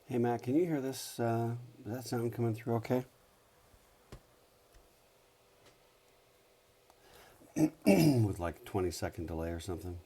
Hey Matt, can you hear this? Does that sound coming through okay? With like a 20-second delay or something?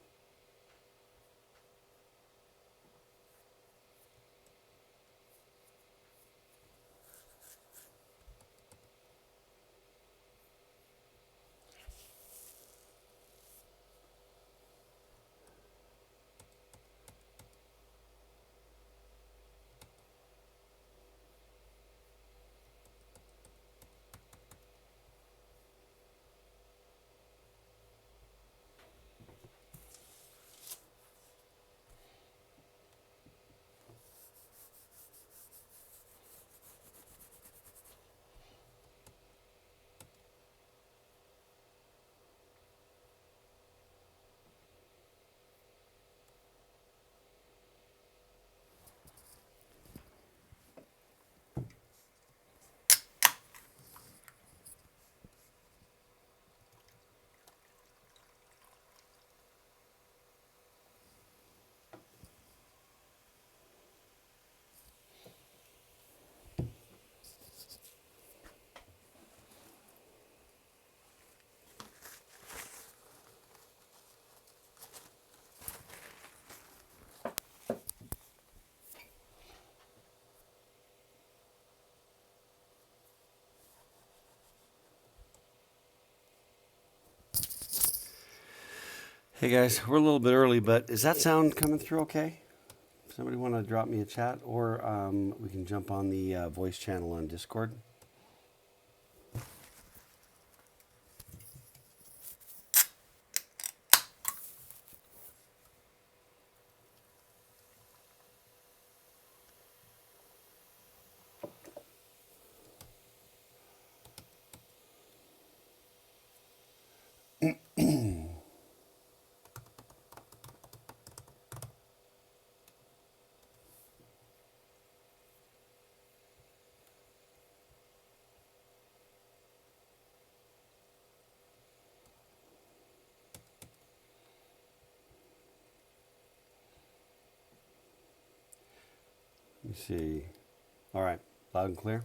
Hey guys, we're a little bit early, but is that sound coming through okay? Somebody want to drop me a chat, or we can jump on the voice channel on Discord. me see. All right, loud and clear.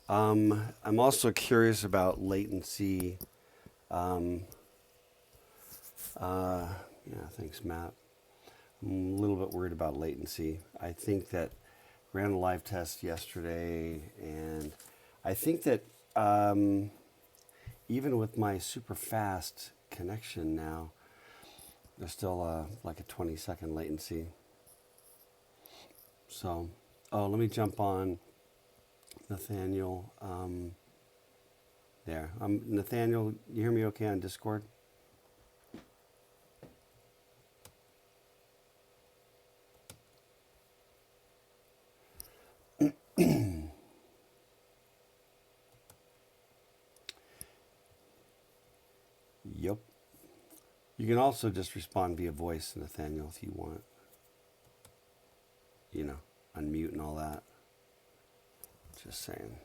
I'm also curious about latency. Um, yeah, thanks, Matt. I'm a little bit worried about latency. I think that ran a live test yesterday, and I think that even with my super fast connection now, there's still like a 20-second latency. So, oh, let me jump on Nathaniel. There. Nathaniel, you hear me okay on Discord? Yep. You can also just respond via voice, Nathaniel, if you want. You know, unmute and all that. Just saying.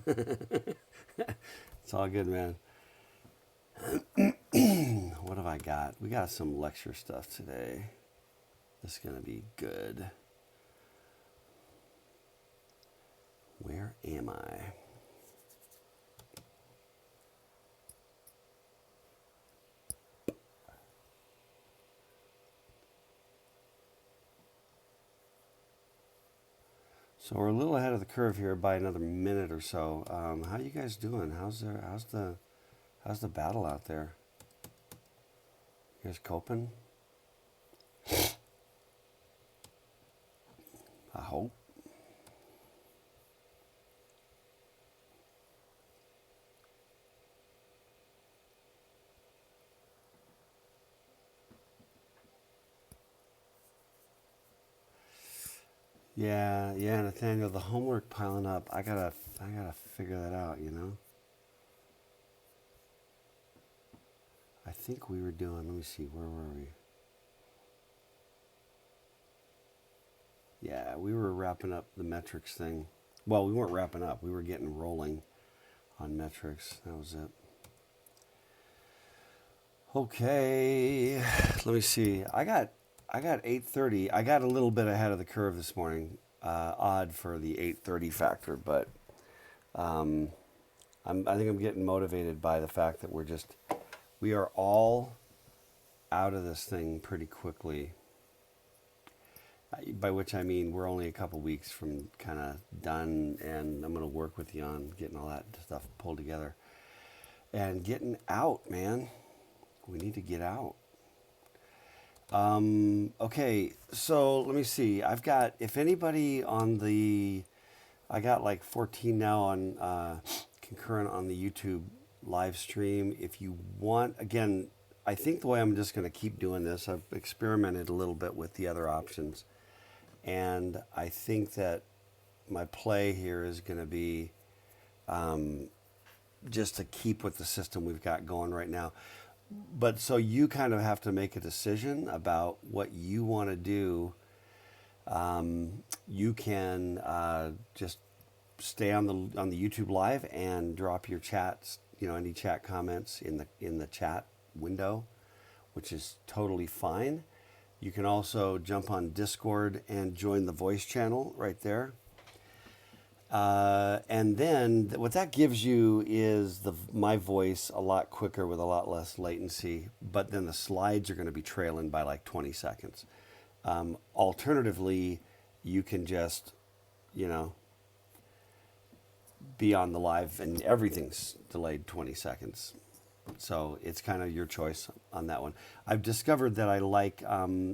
It's all good, man. What have I got? We got some lecture stuff today. This is going to be good. Where am I? So we're a little ahead of the curve here by another minute or so. How you guys doing? How's the battle out there? You guys coping? I hope. Yeah, Nathaniel, the homework piling up. I gotta figure that out, you know? I think we were doing, let me see, where were we? Yeah, we were wrapping up the metrics thing. Well, we weren't wrapping up. We were getting rolling on metrics. That was it. Okay, let me see. I got 8:30. I got a little bit ahead of the curve this morning. Odd for the 8:30 factor, but I think I'm getting motivated by the fact that we are all out of this thing pretty quickly. By which I mean we're only a couple weeks from kind of done, and I'm going to work with you on getting all that stuff pulled together and getting out, man. We need to get out. Okay, so let me see. I've got, if anybody on I got like 14 now on concurrent on the YouTube live stream. If you want, again, I think the way I'm just going to keep doing this, I've experimented a little bit with the other options. And I think that my play here is going to be just to keep with the system we've got going right now. But so you kind of have to make a decision about what you want to do. You can just stay on the YouTube live and drop your chats, any chat comments in the chat window, which is totally fine. You can also jump on Discord and join the voice channel right there. And then what that gives you is my voice a lot quicker with a lot less latency, but then the slides are going to be trailing by like 20 seconds. Alternatively, you can just, be on the live and everything's delayed 20 seconds. So it's kind of your choice on that one. I've discovered that I like,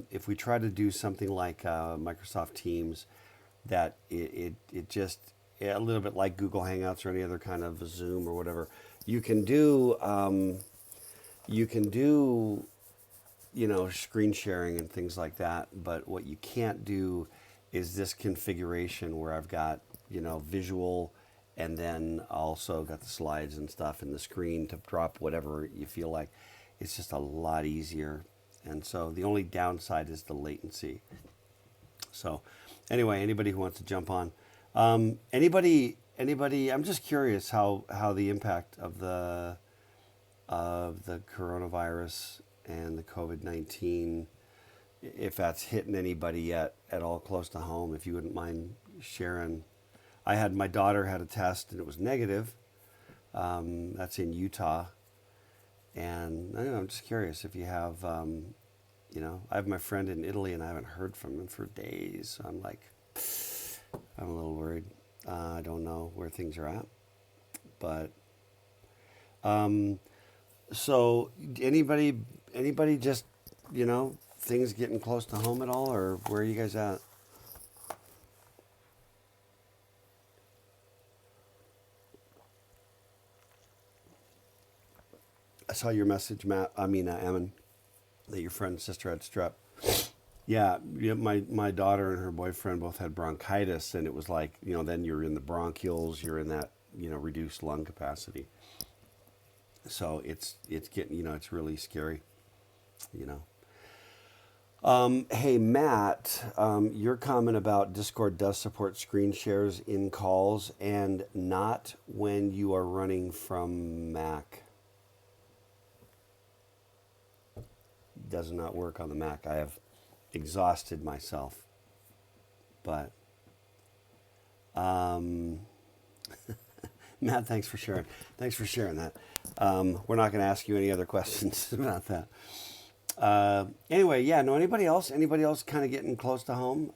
if we try to do something like Microsoft Teams, that it just, a little bit like Google Hangouts or any other kind of Zoom or whatever, you can do, screen sharing and things like that. But what you can't do is this configuration where I've got, visual, and then also got the slides and stuff in the screen to drop whatever you feel like. It's just a lot easier. And so the only downside is the latency. So anyway, anybody who wants to jump on, anybody, I'm just curious how the impact of the coronavirus and the COVID-19 if that's hitting anybody yet at all close to home, if you wouldn't mind sharing. My daughter had a test and it was negative. That's in Utah, and I don't know, I'm just curious if you have. I have my friend in Italy and I haven't heard from him for days. So I'm like, I'm a little worried. I don't know where things are at, but um, so anybody just things getting close to home at all, or where are you guys at? I saw your message, Matt. I mean, Emin, that your friend's sister had strep. Yeah, yeah. My daughter and her boyfriend both had bronchitis, and it was like then you're in the bronchioles, you're in that reduced lung capacity. So it's getting it's really scary. You know. Hey Matt, your comment about Discord does support screen shares in calls and not when you are running from Mac. Does not work on the Mac. I have exhausted myself, but um, Matt, thanks for sharing. Thanks for sharing that. We're not going to ask you any other questions about that. Anyway, yeah. No, anybody else? Anybody else kind of getting close to home?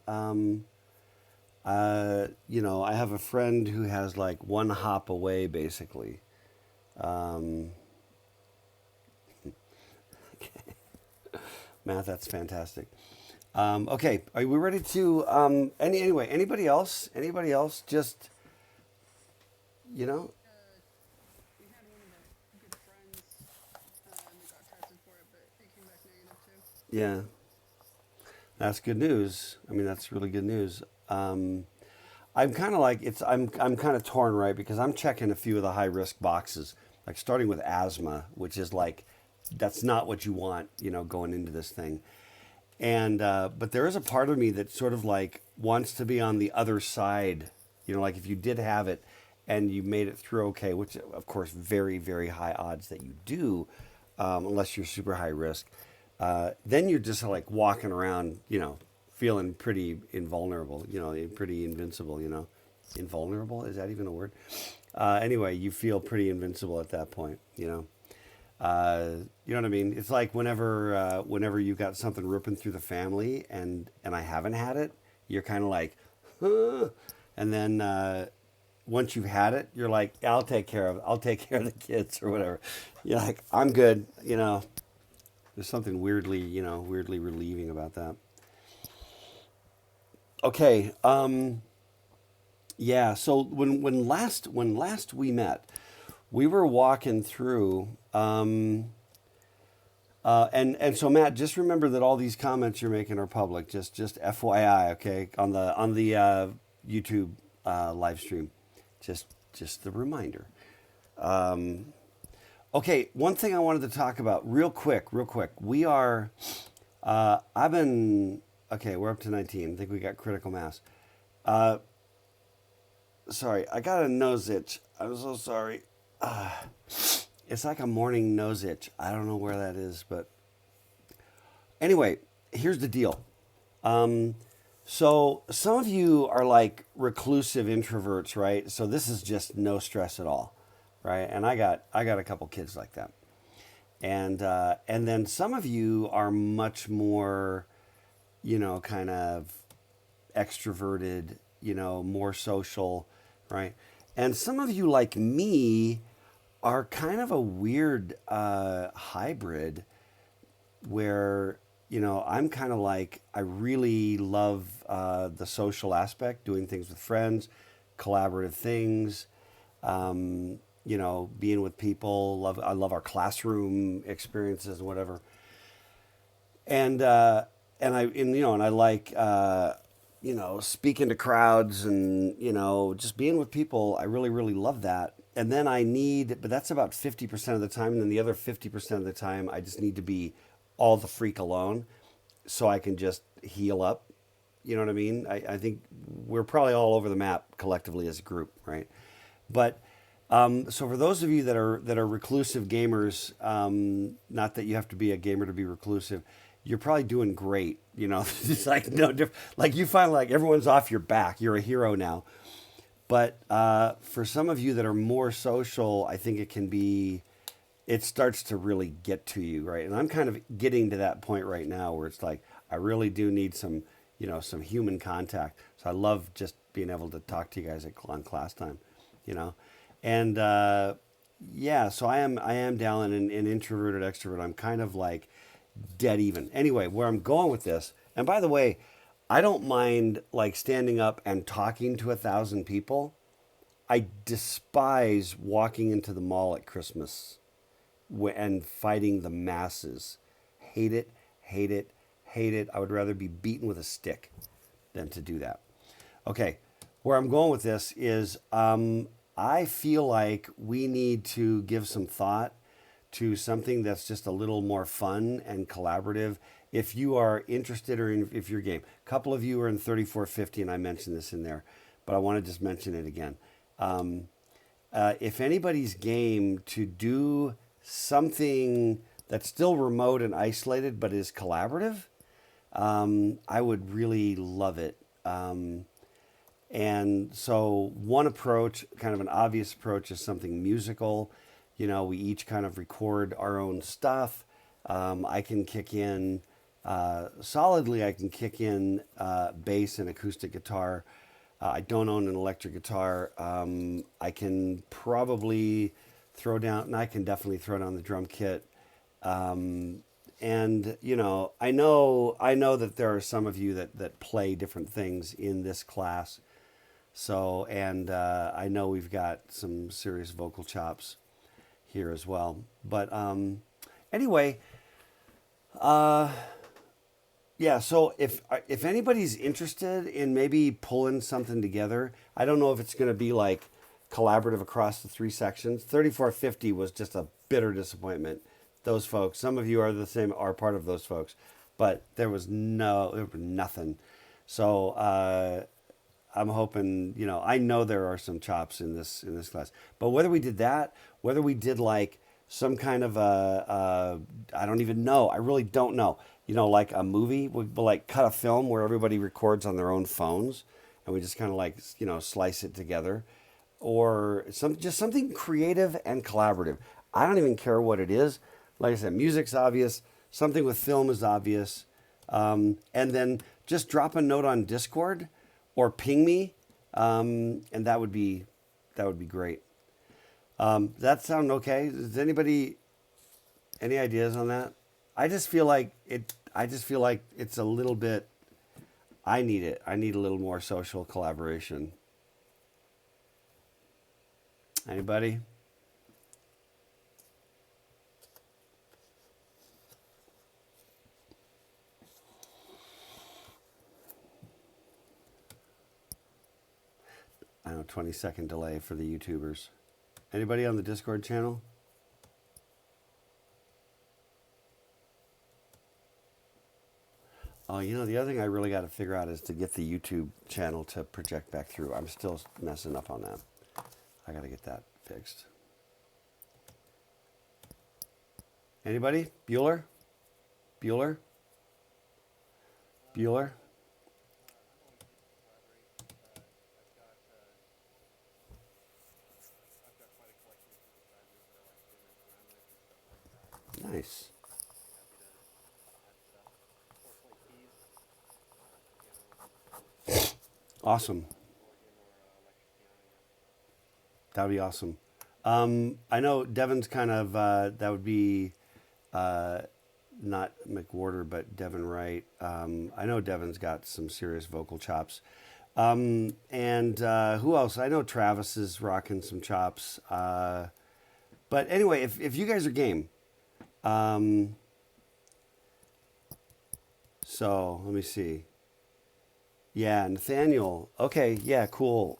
I have a friend who has like one hop away, basically. Um, Matt, that's fantastic. Okay, are we ready to? Anyway, anybody else? Anybody else? Just you know, We had one of our good friends that got tested for it, but it came back negative too. yeah, that's good news. I mean, that's really good news. I'm kind of like it's. I'm kind of torn, right? Because I'm checking a few of the high risk boxes, like starting with asthma, which is like that's not what you want, going into this thing. And but there is a part of me that sort of like wants to be on the other side. Like if you did have it and you made it through okay, which of course very very high odds that you do, unless you're super high risk. Then you're just like walking around, feeling pretty invulnerable, pretty invincible, invulnerable, is that even a word? Anyway, you feel pretty invincible at that point. You know what I mean? It's like whenever you got something ripping through the family and I haven't had it, you're kind of like, huh. And then once you've had it, you're like, I'll take care of the kids or whatever. You're like, I'm good. There's something weirdly relieving about that. Okay. Yeah. So when last we met, we were walking through. And so Matt, just remember that all these comments you're making are public. Just FYI, okay, on the YouTube live stream. Just the reminder. Um, okay, one thing I wanted to talk about real quick, real quick. We are. I've been okay. We're up to 19. I think we got critical mass. Uh, Sorry, I got a nose itch. I'm so sorry. Uh, it's like a morning nose itch. I don't know where that is, but anyway, here's the deal. Um, so some of you are like reclusive introverts, right? So this is just no stress at all, right? And I got a couple kids like that, and then some of you are much more, kind of extroverted, more social, right? And some of you, like me, are kind of a weird hybrid where, I'm kind of like, I really love the social aspect, doing things with friends, collaborative things, being with people. I love our classroom experiences and whatever. And I like speaking to crowds and just being with people. I really really love that. And then but that's about 50% of the time. And then the other 50% of the time, I just need to be all the freak alone, so I can just heal up. You know what I mean? I think we're probably all over the map collectively as a group, right? But so for those of you that are reclusive gamers, not that you have to be a gamer to be reclusive, you're probably doing great. You know, it's like no like you find like everyone's off your back. You're a hero now. But for some of you that are more social, I think it can be, it starts to really get to you, right? And I'm kind of getting to that point right now where it's like, I really do need some, some human contact. So I love just being able to talk to you guys on class time, you know? And yeah, so I am down in introverted extrovert. I'm kind of like dead even. Anyway, where I'm going with this, and by the way, I don't mind like standing up and talking to 1,000 people. I despise walking into the mall at Christmas and fighting the masses. Hate it, hate it, hate it. I would rather be beaten with a stick than to do that. Okay, where I'm going with this is I feel like we need to give some thought to something that's just a little more fun and collaborative. If you are interested or if you're game, a couple of you are in 3450, and I mentioned this in there, but I want to just mention it again. If anybody's game to do something that's still remote and isolated but is collaborative, I would really love it. And so one approach, kind of an obvious approach, is something musical. We each kind of record our own stuff. I can kick in solidly. I can kick in bass and acoustic guitar. I don't own an electric guitar. I can probably throw down, and I can definitely throw down the drum kit. And I know that there are some of you that play different things in this class. So, and I know we've got some serious vocal chops here as well. But anyway, yeah. So if anybody's interested in maybe pulling something together, I don't know if it's going to be like collaborative across the 3 sections. 3450 was just a bitter disappointment. Those folks, some of you are part of those folks, but there was nothing. So I'm hoping, I know there are some chops in this class, but whether we did that, whether we did like some kind of I don't even know. I really don't know. Like a movie, we'll like cut a film where everybody records on their own phones, and we just kind of like slice it together, or just something creative and collaborative. I don't even care what it is. Like I said, music's obvious. Something with film is obvious, and then just drop a note on Discord or ping me, and that would be great. That sound okay? Does anybody any ideas on that? I just feel like it's a little bit. I need it. I need a little more social collaboration. Anybody? I know, 20-second delay for the YouTubers. Anybody on the Discord channel? Oh, the other thing I really got to figure out is to get the YouTube channel to project back through. I'm still messing up on that. I got to get that fixed. Anybody? Bueller? Bueller? Bueller? Nice. Awesome. That would be awesome. I know Devin's kind of, that would be not McWhorter, but Devin Wright. I know Devin's got some serious vocal chops. And who else? I know Travis is rocking some chops. But anyway, if you guys are game, so let me see. Yeah, Nathaniel. Okay, yeah, cool.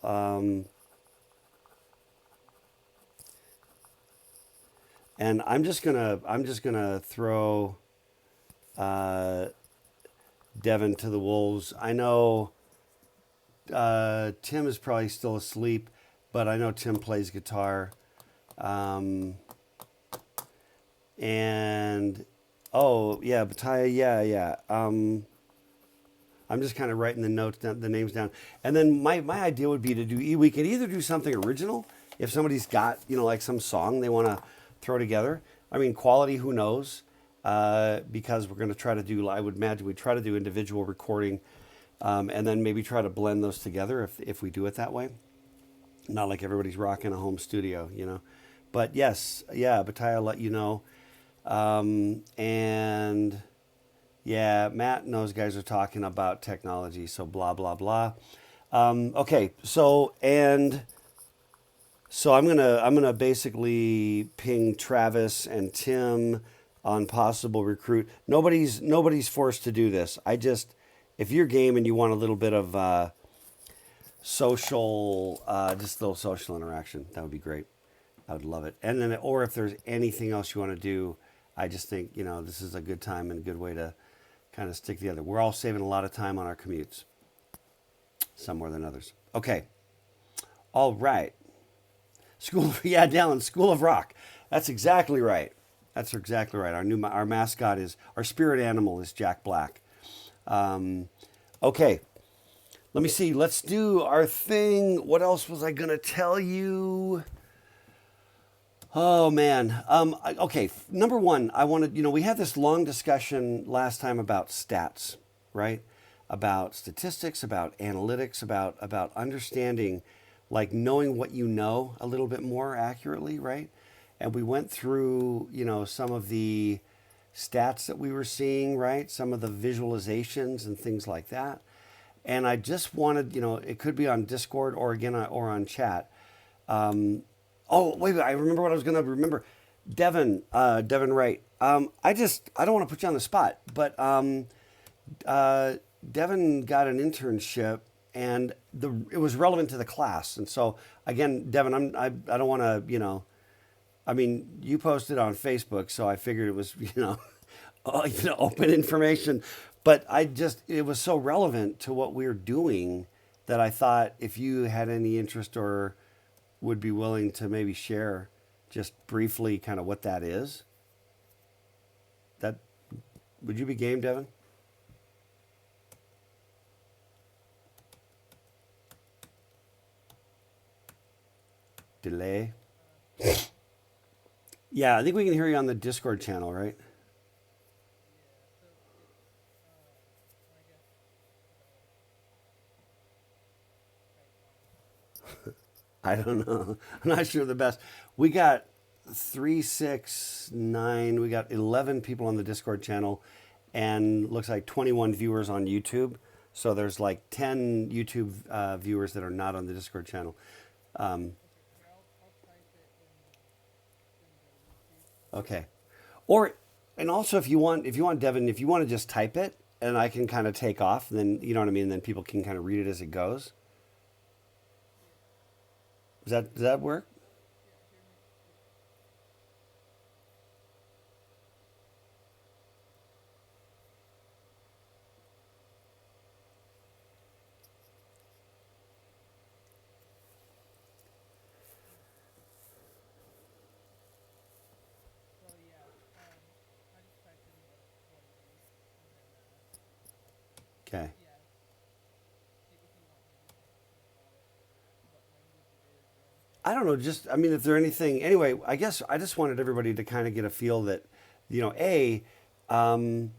And I'm just gonna throw Devin to the wolves. I know Tim is probably still asleep, but I know Tim plays guitar. And Oh, yeah, Bataya, yeah, yeah. I'm just kind of writing the notes down, the names down. And then my idea would be to do, we could either do something original if somebody's got, like some song they want to throw together. I mean, quality, who knows? Because we're going to try to do, I would imagine we'd try to do individual recording, and then maybe try to blend those together if we do it that way. Not like everybody's rocking a home studio. But yes, yeah, Bataya, I'll let you know. And yeah, Matt and those guys are talking about technology, so blah, blah, blah. Okay, so I'm gonna basically ping Travis and Tim on possible recruit. Nobody's forced to do this. If you're game and you want a little bit of social, just a little social interaction, that would be great. I would love it. And then, or if there's anything else you want to do, I just think this is a good time and a good way to kind of stick together. We're all saving a lot of time on our commutes, some more than others. Okay, all right. Yeah, Dallin, School of Rock. That's exactly right. That's exactly right. Our mascot is, our spirit animal is Jack Black. Okay, let me see. Let's do our thing. What else was I gonna tell you? Oh man. Okay. Number one, I wanted. We had this long discussion last time about stats, right? About statistics, about analytics, about understanding, like knowing what you know a little bit more accurately, right? And we went through, some of the stats that we were seeing, right? Some of the visualizations and things like that. And I just wanted, it could be on Discord or again or on chat. Oh, wait, I remember what I was going to remember. Devin Wright. I don't want to put you on the spot, but Devin got an internship and it was relevant to the class. And so again, Devin, I don't want to, I mean, you posted on Facebook, so I figured it was, open information. But it was so relevant to what we're doing that I thought if you had any interest or would be willing to maybe share just briefly kind of what that is, that would you be game, Devin? Delay. Yeah, I think we can hear you on the Discord channel, right? I don't know. I'm not sure the best. We got 369. We got 11 people on the Discord channel, and looks like 21 viewers on YouTube. So there's like 10 YouTube viewers that are not on the Discord channel. Um, okay. Or and also if you want Devin, if you want to just type it and I can kind of take off, then you know what I mean. Then people can kind of read it as it goes. Does that work? Okay. I don't know. Just I mean, if there anything anyway, I guess I just wanted everybody to kind of get a feel that, um,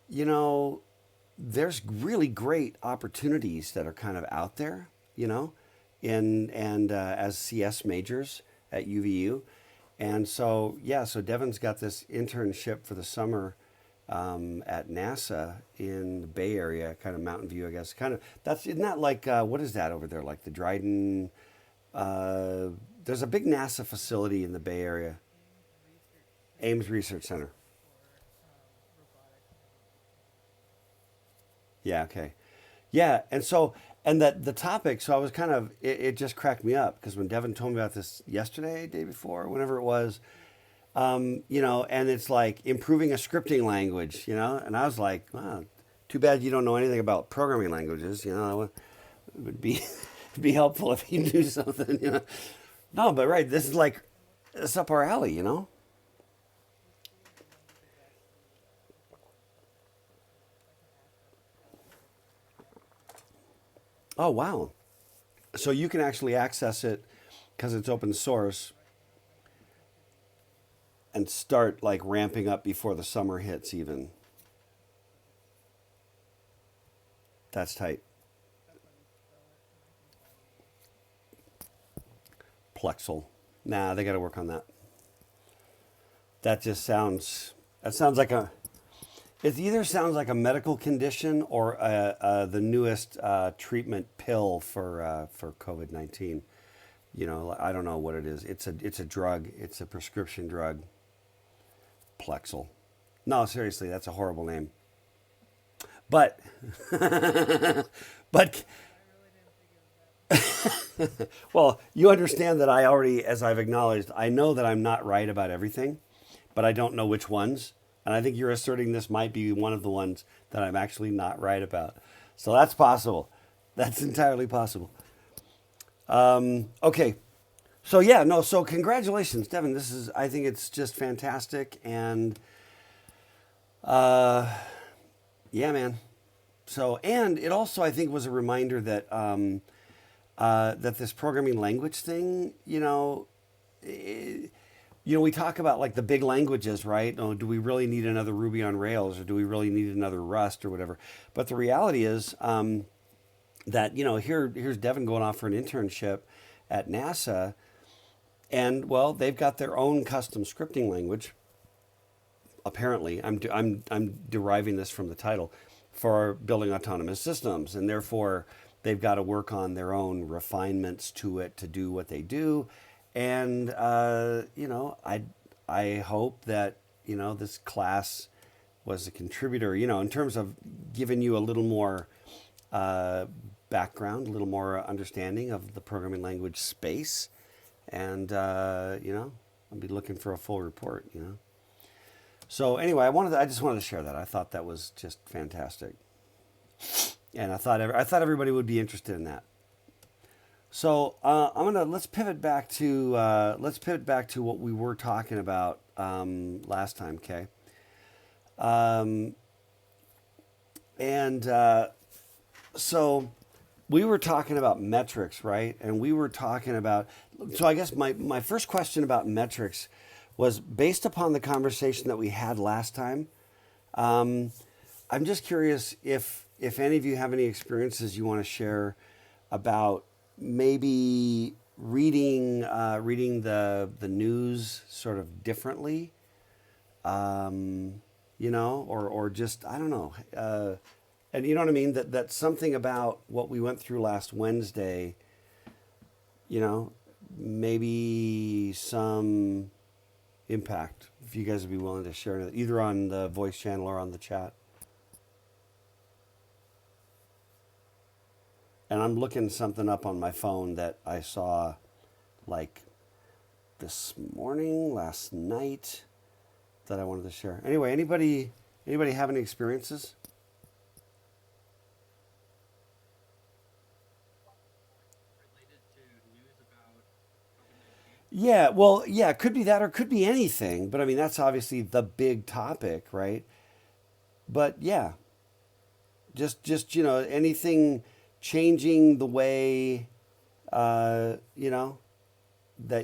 you know, there's really great opportunities that are kind of out there, as CS majors at UVU, and so yeah, so Devin's got this internship for the summer at NASA in the Bay Area, kind of Mountain View, I guess. Kind of that's isn't that like what is that over there? Like the Dryden. Uh, there's a big NASA facility in the Bay Area, Ames Research Center. Yeah, okay. Yeah, and that the topic, so I was kind of it just cracked me up because when Devin told me about this yesterday, day before, whenever it was, and it's like improving a scripting language, and I was like, wow, too bad you don't know anything about programming languages, it would be it'd be helpful if you knew something. No, but right, this is like it's up our alley. Oh, wow. So you can actually access it because it's open source and start like ramping up before the summer hits, even. That's tight. Plexel. Nah, they got to work on that. That just sounds. That sounds like a. It either sounds like a medical condition or the newest treatment pill for COVID-19. You know, I don't know what it is. It's a drug. It's a prescription drug. Plexel. No, seriously, that's a horrible name. But but well, you understand that I already, as I've acknowledged, I know that I'm not right about everything, but I don't know which ones. And I think you're asserting this might be one of the ones that I'm actually not right about. So that's possible. That's entirely possible. Okay. So yeah, no. So congratulations, Devin. This is. I think it's just fantastic, and yeah, man. So and it also I think was a reminder that that this programming language thing, we talk about like the big languages, right? Oh, do we really need another Ruby on Rails, or do we really need another Rust or whatever? But the reality is that here's Devin going off for an internship at NASA, and well, they've got their own custom scripting language. Apparently, I'm deriving this from the title for building autonomous systems, and therefore they've got to work on their own refinements to it to do what they do. And I hope that this class was a contributor. In terms of giving you a little more uh, background, a little more understanding of the programming language space, and I'll be looking for a full report. So anyway, I just wanted to share that. I thought that was just fantastic, and I thought everybody would be interested in that. So let's pivot back to what we were talking about last time, Kay. Um, and so we were talking about metrics, right? And we were talking about. So I guess my first question about metrics was based upon the conversation that we had last time. Um, I'm just curious if any of you have any experiences you want to share about maybe reading the news sort of differently, or just I don't know, and you know what I mean, that something about what we went through last Wednesday, you know, maybe some impact. If you guys would be willing to share it, either on the voice channel or on the chat. And I'm looking something up on my phone that I saw like this morning, last night, that I wanted to share. Anyway, anybody have any experiences? Yeah, well, yeah, it could be that or it could be anything. But I mean, that's obviously the big topic, right? But yeah, just anything changing the way that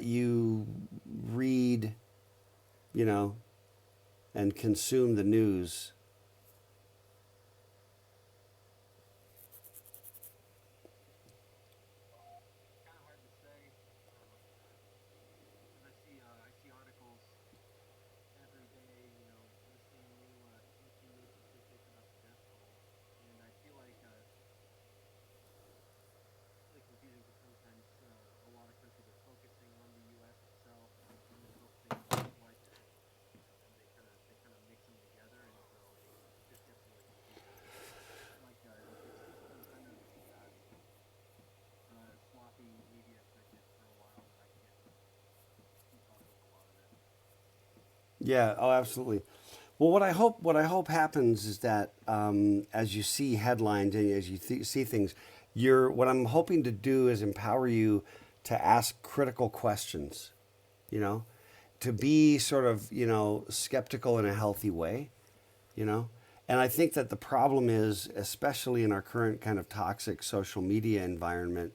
you read, you know, and consume the news. Yeah, oh, absolutely. Well, what I hope happens is that as you see headlines and as you see things, what I'm hoping to do is empower you to ask critical questions. You know, to be sort of skeptical in a healthy way. You know, And I think that the problem is, especially in our current kind of toxic social media environment,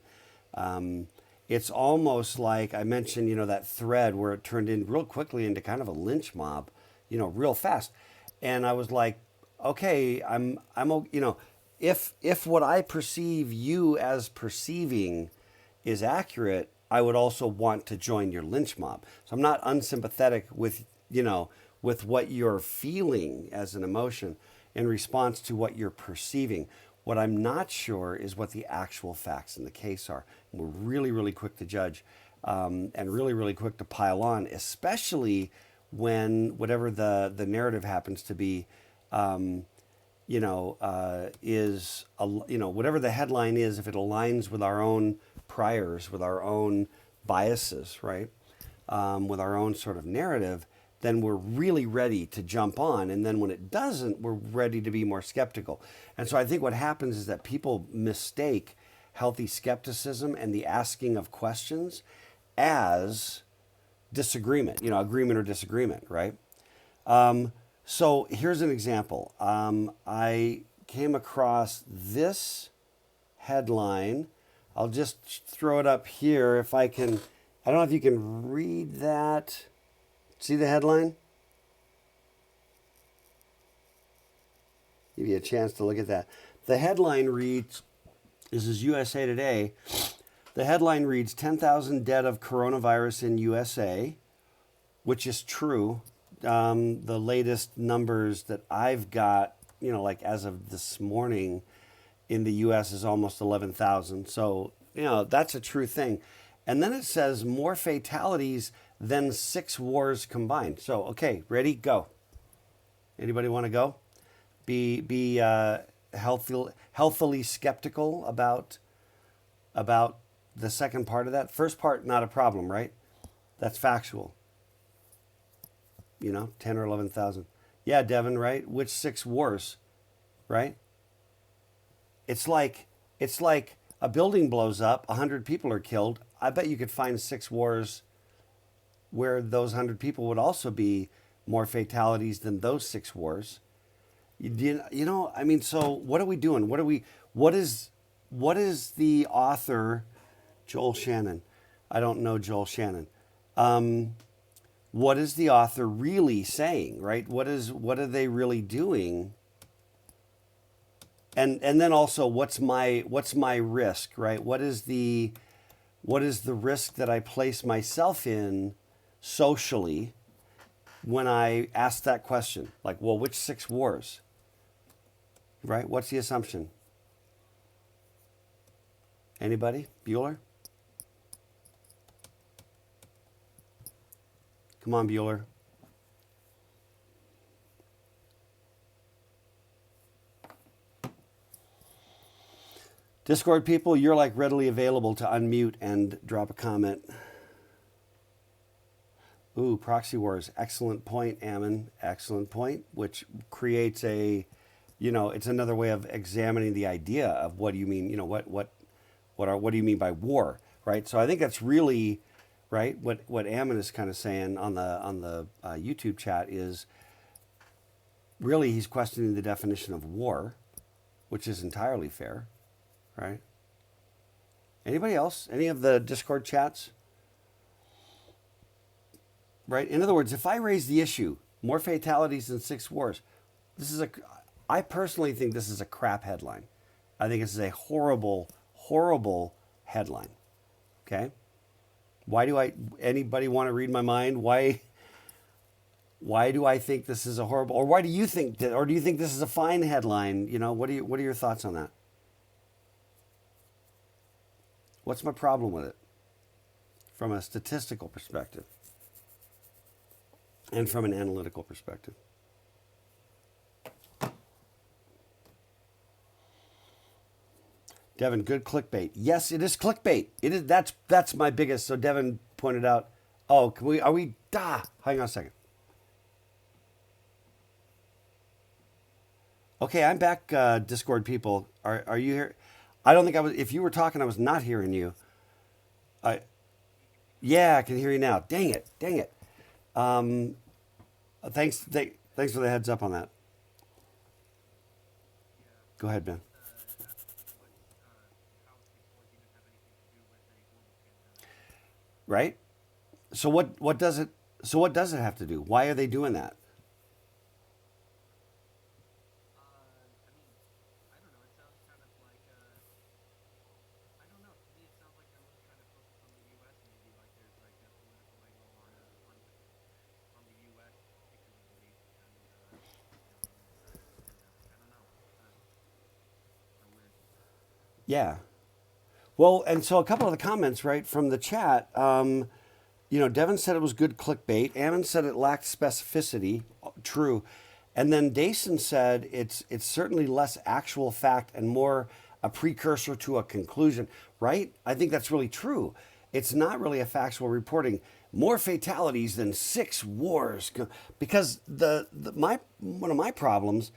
it's almost like I mentioned, that thread where it turned in real quickly into kind of a lynch mob, real fast. And I was like, okay, if what I perceive you as perceiving is accurate, I would also want to join your lynch mob. So I'm not unsympathetic with what you're feeling as an emotion in response to what you're perceiving. What I'm not sure is what the actual facts in the case are. And we're really, really quick to judge, and really, really quick to pile on, especially when whatever the narrative happens to be, whatever the headline is, if it aligns with our own priors, with our own biases, right? With our own sort of narrative, then we're really ready to jump on. And then when it doesn't, we're ready to be more skeptical. And so I think what happens is that people mistake healthy skepticism and the asking of questions as disagreement, agreement or disagreement, right? So here's an example. I came across this headline. I'll just throw it up here if I can. I don't know if you can read that. See the headline? Give you a chance to look at that. The headline reads, this is USA Today. The headline reads, 10,000 dead of coronavirus in USA, which is true. The latest numbers that I've got, like as of this morning in the US is almost 11,000. So, that's a true thing. And then it says more fatalities than 6 wars combined. So, okay, ready, go. Anybody want to go? Be healthily skeptical about the second part of that. First part, not a problem, right? That's factual. 10 or 11,000. Yeah, Devin, right? Which 6 wars, right? It's like a building blows up, 100 people are killed. I bet you could find 6 wars where those 100 people would also be more fatalities than those 6 wars. So what are we doing? What is the author, Joel Shannon? I don't know Joel Shannon. What is the author really saying, right? What are they really doing? And then also what's my risk, right? What is the risk that I place myself in socially when I ask that question? Like, well, which 6 wars? Right? What's the assumption? Anybody? Bueller? Come on, Bueller. Discord people, you're like readily available to unmute and drop a comment. Ooh, proxy wars. Excellent point, Ammon. Excellent point, which creates it's another way of examining the idea of what do you mean, what do you mean by war, right? So I think that's really, right, what Ammon is kind of saying on the YouTube chat is really he's questioning the definition of war, which is entirely fair, right? Anybody else? Any of the Discord chats? Right? In other words, if I raise the issue, more fatalities than 6 wars, I personally think this is a crap headline. I think this is a horrible, horrible headline. Okay? Anybody want to read my mind? Why do I think this is a horrible, or why do you think that, or do you think this is a fine headline? What are your thoughts on that? What's my problem with it from a statistical perspective and from an analytical perspective? Devin, good clickbait. Yes, it is clickbait. It is. That's my biggest. So Devin pointed out. Oh, hang on a second. Okay, I'm back. Discord people, are you here? I don't think I was. If you were talking, I was not hearing you. Yeah, I can hear you now. Dang it. Thanks for the heads up on that. Go ahead, Ben. Right? So what does it so what does it have to do? Why are they doing that? Yeah. Well, and so a couple of the comments, right, from the chat, Devin said it was good clickbait. Ammon said it lacked specificity. True. And then Dason said it's certainly less actual fact and more a precursor to a conclusion, right? I think that's really true. It's not really a factual reporting. More fatalities than 6 wars, because my one of my problems.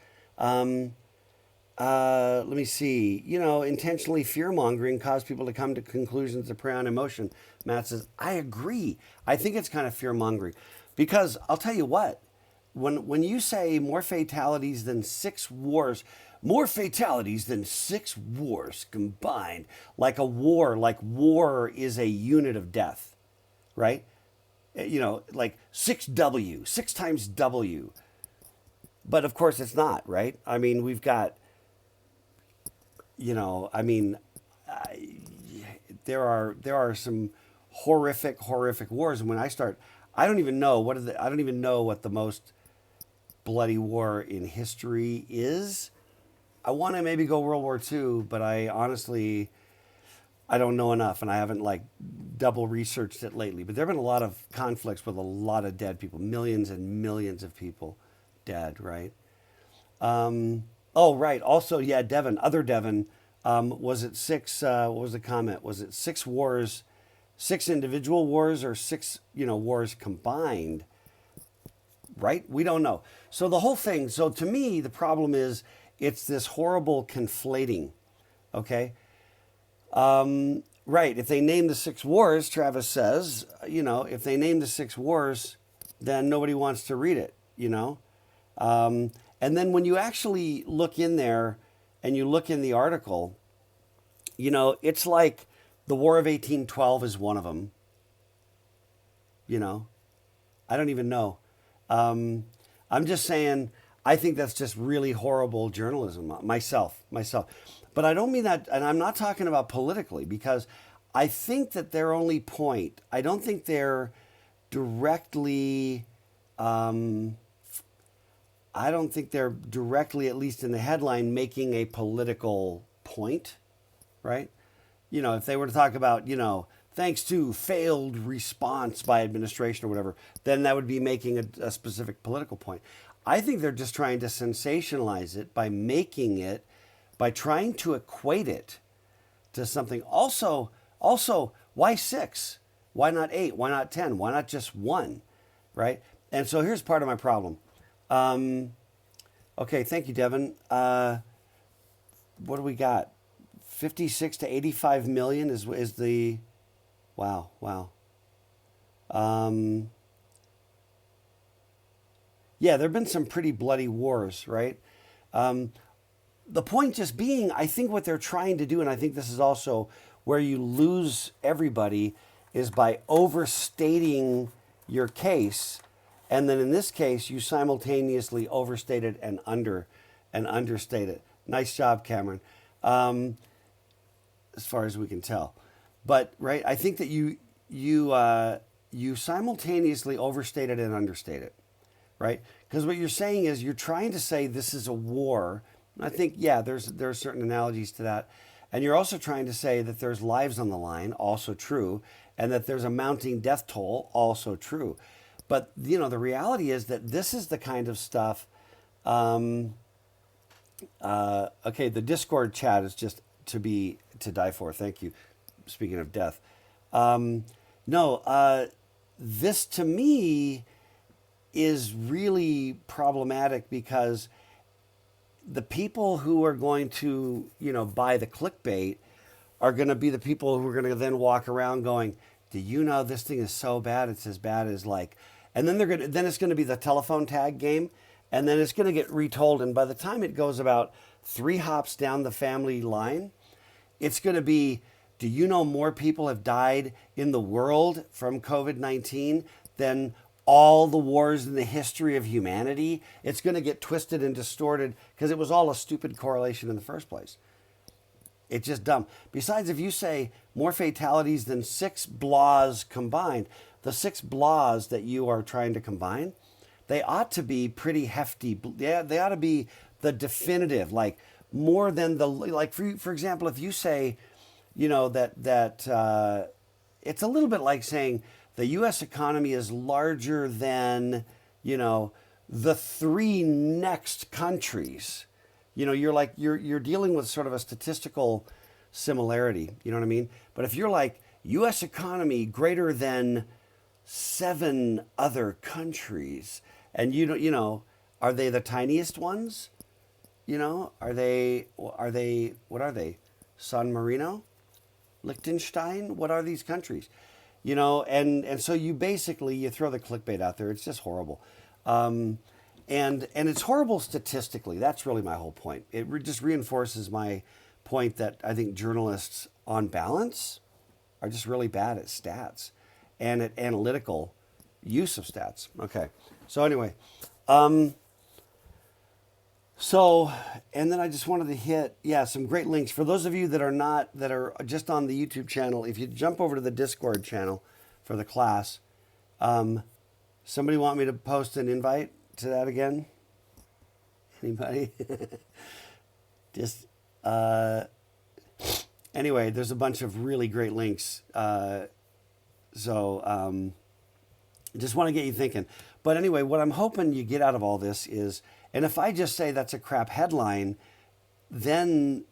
Let me see. Intentionally fear mongering caused people to come to conclusions to prey on emotion. Matt says, I agree. I think it's kind of fear mongering, because I'll tell you what, when you say more fatalities than 6 wars, more fatalities than 6 wars combined, like war is a unit of death, right? Like 6W, 6 times W. But of course it's not, right? I mean, we've got, I mean, there are some horrific wars, and when I start, I don't even know I don't even know what the most bloody war in history is. I want to maybe go World War II, but I honestly I don't know enough, and I haven't like double researched it lately. But there have been a lot of conflicts with a lot of dead people, millions and millions of people dead, right? Oh, right. Also, yeah, Devin, other Devin, was it six? What was the comment? Was it 6 wars, 6 individual wars, or 6 wars combined? Right? We don't know. So the whole thing. So to me, the problem is it's this horrible conflating. Okay. Right. If they name the 6 wars, Travis says, if they name the 6 wars, then nobody wants to read it. And then when you actually look in there and you look in the article, it's like the War of 1812 is one of them. I don't even know. I'm just saying, I think that's just really horrible journalism, myself. But I don't mean that, and I'm not talking about politically, because I think that their only point, I don't think they're directly, I don't think they're directly, at least in the headline, making a political point, right? If they were to talk about, thanks to failed response by administration or whatever, then that would be making a specific political point. I think they're just trying to sensationalize it by trying to equate it to something. Also, why 6? Why not 8? Why not 10? Why not just 1, right? And so here's part of my problem. Okay, thank you, Devin. What do we got? 56 to 85 million is the wow. Yeah, there have been some pretty bloody wars, right? The point just being, I think what they're trying to do, and I think this is also where you lose everybody, is by overstating your case, and then in this case, you simultaneously overstate it and understate it. Nice job, Cameron. As far as we can tell, but right, I think that you simultaneously overstate it and understate it, right? Because what you're saying is you're trying to say this is a war. I think, yeah, there are certain analogies to that. And you're also trying to say that there's lives on the line, also true, and that there's a mounting death toll, also true. But, the reality is that this is the kind of stuff. Okay, the Discord chat is just to die for. Thank you. Speaking of death. No, this to me is really problematic, because the people who are going to, buy the clickbait are going to be the people who are going to then walk around going, do you know this thing is so bad? It's as bad as like, and then then it's going to be the telephone tag game. and then it's going to get retold. And by the time it goes about 3 hops down the family line, it's going to be, do you know more people have died in the world from COVID-19 than all the wars in the history of humanity? It's going to get twisted and distorted because it was all a stupid correlation in the first place. It's just dumb. Besides, if you say more fatalities than 6 blahs combined, the 6 blahs that you are trying to combine, they ought to be pretty hefty. Yeah, they ought to be the definitive, like more than the, like for example, if you say, you know, that it's a little bit like saying the U.S. economy is larger than, you know, the 3 next countries. You know, you're dealing with sort of a statistical similarity. You know what I mean? But if you're like U.S. economy greater than 7 other countries, and you know, are they the tiniest ones? You know, are they what are they? San Marino, Liechtenstein? What are these countries? You know, and so you basically you throw the clickbait out there. It's just horrible. And it's horrible statistically. That's really my whole point. It just reinforces my point that I think journalists, on balance, are just really bad at stats and at analytical use of stats. Okay. So anyway, and then I just wanted to hit, some great links for those of you that are just on the YouTube channel. If you jump over to the Discord channel for the class, somebody want me to post an invite to that again? Anybody? Just anyway, there's a bunch of really great links. So just want to get you thinking. But anyway, what I'm hoping you get out of all this is, and if I just say that's a crap headline, then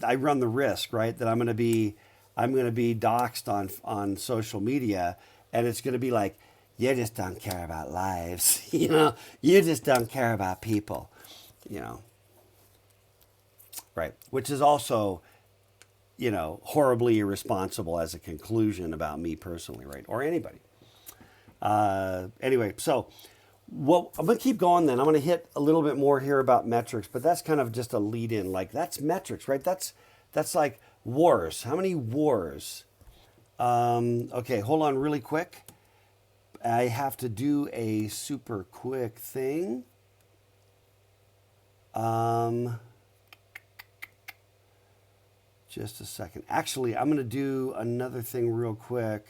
I run the risk, right, that I'm going to be doxxed on social media, and it's going to be like, you just don't care about lives, you know, you just don't care about people, you know, right? Which is also, you know, horribly irresponsible as a conclusion about me personally, right, or anybody. Anyway, so I'm going to keep going then. I'm going to hit a little bit more here about metrics, but that's kind of just a lead in. Like, that's metrics, right? That's like wars. How many wars? Okay, hold on really quick. I have to do a super quick thing. Just a second. Actually, I'm going to do another thing real quick.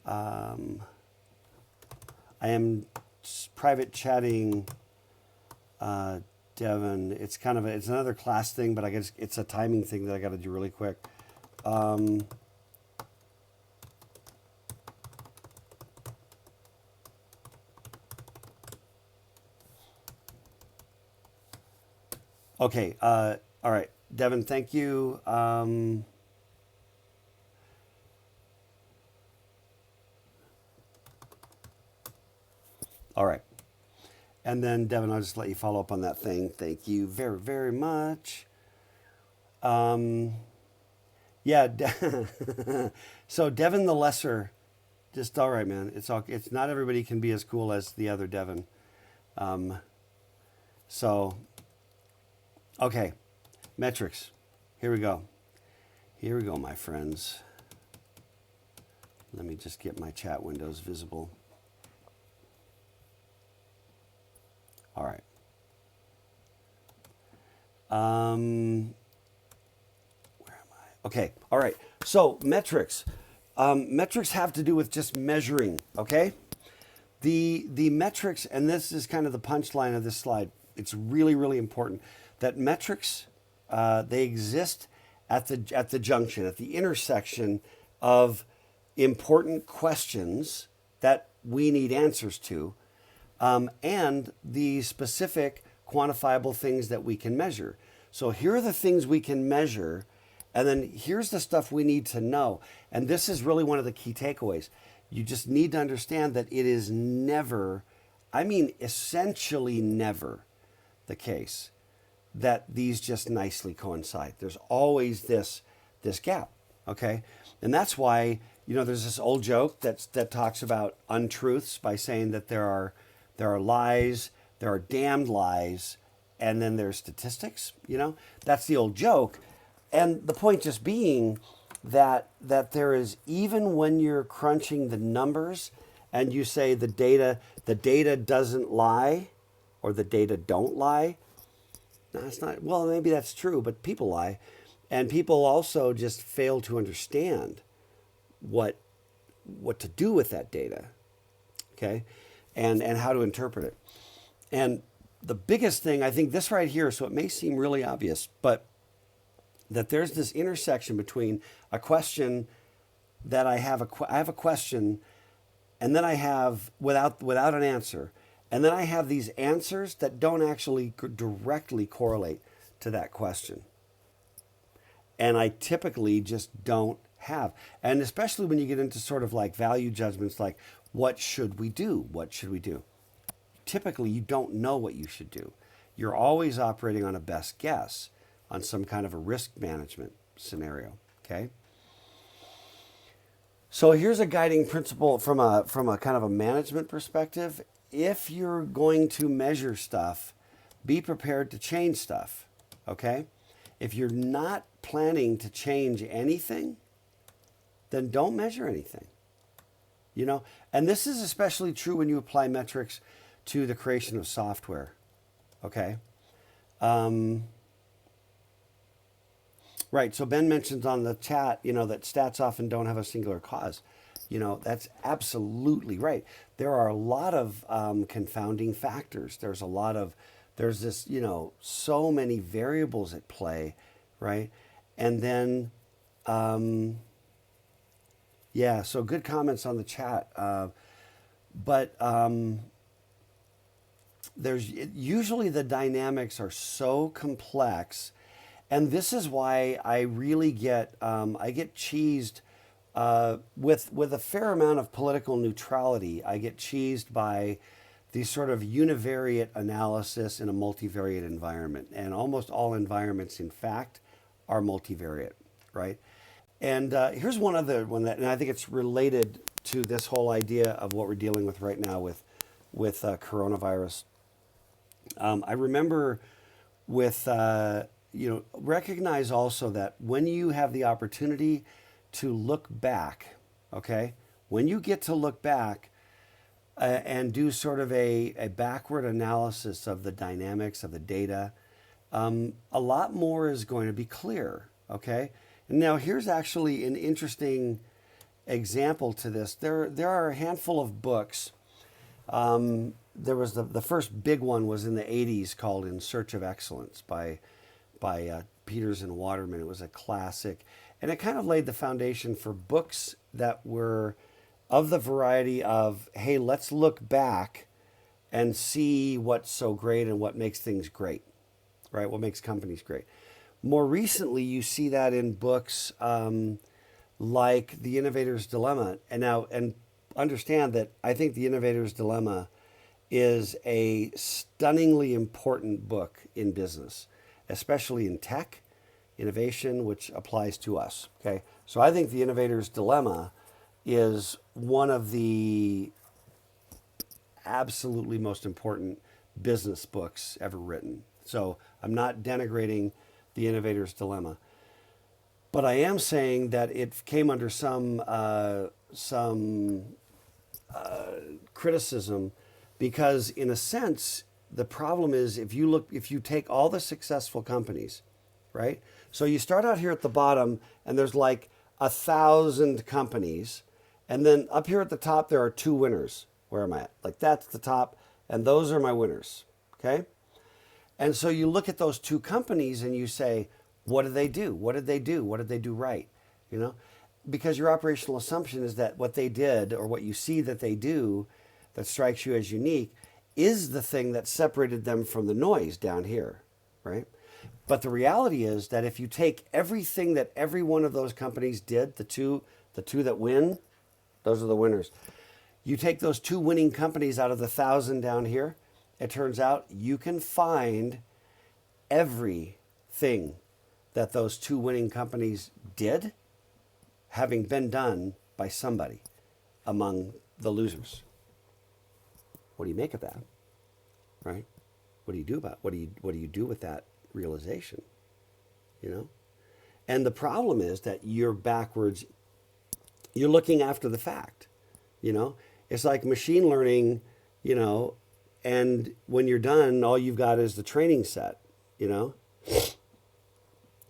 I am private chatting Devin. It's kind of it's another class thing, but I guess it's a timing thing that I got to do really quick. Okay. All right, Devin. Thank you. All right. And then, Devin, I'll just let you follow up on that thing. Thank you very, very much. Yeah. So, Devin the Lesser, just all right, man. It's not everybody can be as cool as the other Devin. So, okay. Metrics. Here we go. Here we go, my friends. Let me just get my chat windows visible. All right. Where am I? Okay. All right. So metrics. Metrics have to do with just measuring. Okay. The metrics, and this is kind of the punchline of this slide. It's really, really important that metrics they exist at the junction, at the intersection of important questions that we need answers to. And the specific quantifiable things that we can measure. So here are the things we can measure, and then here's the stuff we need to know. And this is really one of the key takeaways. You just need to understand that it is never, I mean essentially never, the case that these just nicely coincide. There's always this gap, okay? And that's why, you know, there's this old joke that talks about untruths by saying that there are There are lies, there are damned lies, and then there's statistics, you know? That's the old joke. And the point just being that there is, even when you're crunching the numbers and you say the data doesn't lie or the data don't lie. No, it's not. Well, maybe that's true, but people lie. And people also just fail to understand what to do with that data, okay, and how to interpret it. And the biggest thing, I think, this right here, so it may seem really obvious, but that there's this intersection between a question that I have a question, and then I have without an answer, and then I have these answers that don't actually directly correlate to that question. And I typically just don't have. And especially when you get into sort of like value judgments, like what should we do? What should we do? Typically, you don't know what you should do. You're always operating on a best guess, on some kind of a risk management scenario, okay? So here's a guiding principle from a kind of a management perspective. If you're going to measure stuff, be prepared to change stuff, okay? If you're not planning to change anything, then don't measure anything, you know? And this is especially true when you apply metrics to the creation of software, okay? Right, so Ben mentions on the chat, you know, that stats often don't have a singular cause. You know, that's absolutely right. There are a lot of confounding factors. There's this, you know, so many variables at play, right? And then, yeah, so good comments on the chat. But there's usually the dynamics are so complex. And this is why I really get cheesed with a fair amount of political neutrality. I get cheesed by the sort of univariate analysis in a multivariate environment, and almost all environments, in fact, are multivariate, right? And here's one other one that, and I think it's related to this whole idea of what we're dealing with right now with coronavirus. I remember with you know, recognize also that when you have the opportunity to look back, okay, when you get to look back and do sort of a backward analysis of the dynamics of the data, a lot more is going to be clear, okay? And now here's actually an interesting example to this. There are a handful of books. There was the first big one was in the 80s called In Search of Excellence by Peters and Waterman. It was a classic. And it kind of laid the foundation for books that were of the variety of, hey, let's look back and see what's so great and what makes things great, right? What makes companies great. More recently, you see that in books like The Innovator's Dilemma. And understand that I think The Innovator's Dilemma is a stunningly important book in business, especially in tech, innovation, which applies to us, okay? So I think The Innovator's Dilemma is one of the absolutely most important business books ever written. So I'm not denigrating The Innovator's Dilemma, but I am saying that it came under some criticism because, in a sense, the problem is if you take all the successful companies, right? So you start out here at the bottom and there's like 1,000 companies. And then up here at the top, there are 2 winners. Where am I at? Like that's the top. And those are my winners. Okay. And so you look at those 2 companies and you say, what did they do? What did they do? What did they do right? You know, because your operational assumption is that what they did or what you see that they do that strikes you as unique is the thing that separated them from the noise down here, right? But the reality is that if you take everything that every one of those companies did, the two that win, those are the winners. You take those 2 winning companies out of the 1,000 down here, it turns out you can find everything that those 2 winning companies did having been done by somebody among the losers. What do you make of that? Right? What do you do about what do you do with that realization? You know? And the problem is that you're backwards. You're looking after the fact. You know? It's like machine learning, you know, and when you're done, all you've got is the training set, you know?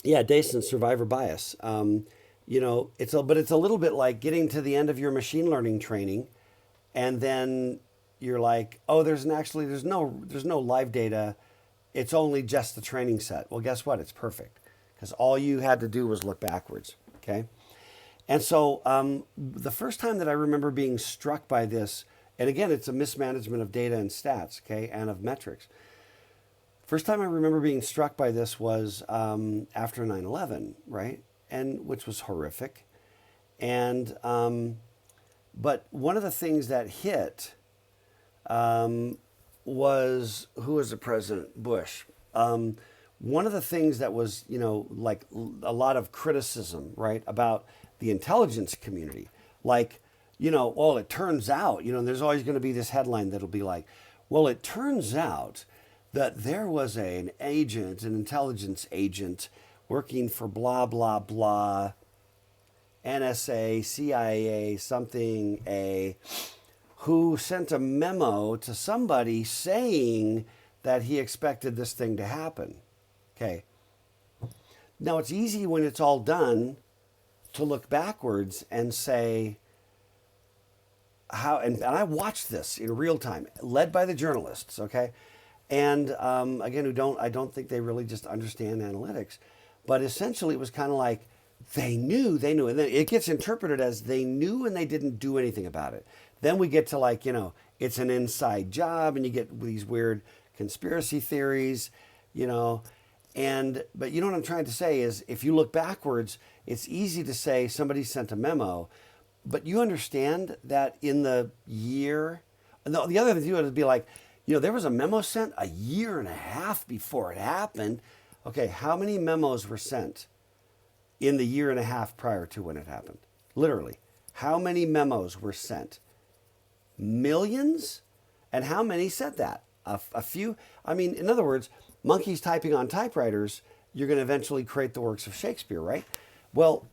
Yeah, Dason, survivor bias. You know, but it's a little bit like getting to the end of your machine learning training, and then you're like, oh, there's no live data. It's only just the training set. Well, guess what? It's perfect because all you had to do was look backwards. Okay, and so the first time that I remember being struck by this, and again, it's a mismanagement of data and stats, okay, and of metrics. First time I remember being struck by this was after 9/11, right? And which was horrific. And but one of the things that hit was who was the president? Bush. One of the things that was, you know, like a lot of criticism, right, about the intelligence community, like, you know, well, it turns out, you know, there's always going to be this headline that'll be like, well, it turns out that there was an intelligence agent working for blah, blah, blah, NSA, CIA, something, who sent a memo to somebody saying that he expected this thing to happen. Okay. Now, it's easy when it's all done to look backwards and say, how, and I watched this in real time, led by the journalists, okay? And again, I don't think they really just understand analytics. But essentially, it was kind of like they knew. And then it gets interpreted as they knew and they didn't do anything about it. Then we get to like, you know, it's an inside job and you get these weird conspiracy theories, you know. But you know what I'm trying to say is if you look backwards, it's easy to say somebody sent a memo. But you understand that in the year, and the other thing would be like, you know, there was a memo sent a year and a half before it happened. Okay, how many memos were sent in the year and a half prior to when it happened? Literally, how many memos were sent? Millions? And how many said that? A few? I mean, in other words, monkeys typing on typewriters, you're going to eventually create the works of Shakespeare, right? Well,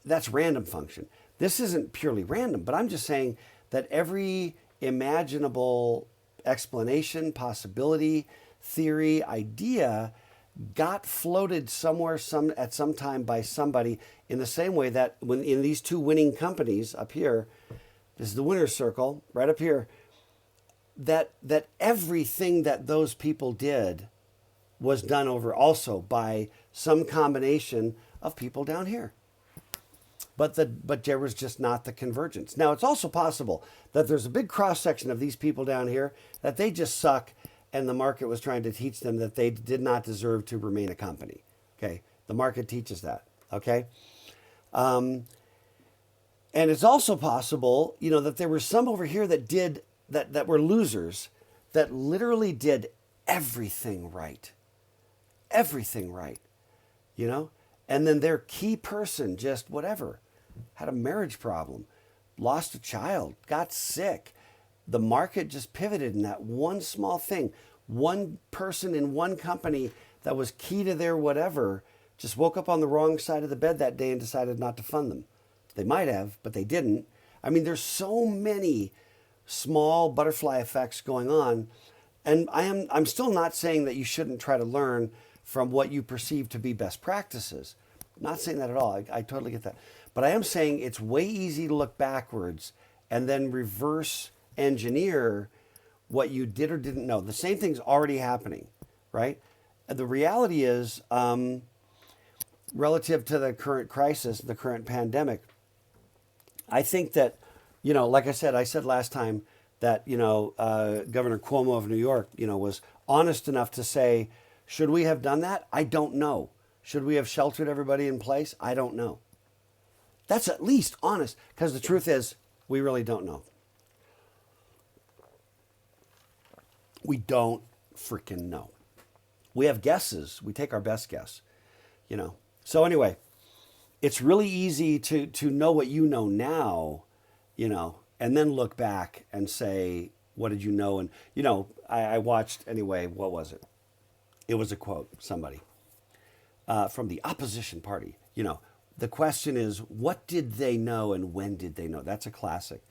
that's random function. This isn't purely random, but I'm just saying that every imaginable explanation, possibility, theory, idea got floated somewhere at some time by somebody in the same way that when in these two winning companies up here, this is the winner's circle right up here, that everything that those people did was done over also by some combination of people down here. But there was just not the convergence. Now, it's also possible that there's a big cross-section of these people down here that they just suck and the market was trying to teach them that they did not deserve to remain a company. Okay? The market teaches that. Okay? And it's also possible, you know, that there were some over here that were losers that literally did everything right. Everything right. You know? And then their key person just whatever, had a marriage problem, lost a child, got sick. The market just pivoted in that one small thing. One person in one company that was key to their whatever just woke up on the wrong side of the bed that day and decided not to fund them. They might have, but they didn't. I mean, there's so many small butterfly effects going on. And I'm still not saying that you shouldn't try to learn from what you perceive to be best practices. I'm not saying that at all. I totally get that. But I am saying it's way easy to look backwards and then reverse engineer what you did or didn't know. The same thing's already happening, right? And the reality is, relative to the current crisis, the current pandemic, I think that, you know, like I said last time that, you know, Governor Cuomo of New York, you know, was honest enough to say, should we have done that? I don't know. Should we have sheltered everybody in place? I don't know. That's at least honest, because the truth is, we really don't know. We don't freaking know. We have guesses. We take our best guess, you know. So anyway, it's really easy to know what you know now, you know, and then look back and say, what did you know? And, you know, I watched, anyway, what was it? It was a quote, somebody from the opposition party. You know, the question is, what did they know and when did they know? That's a classic.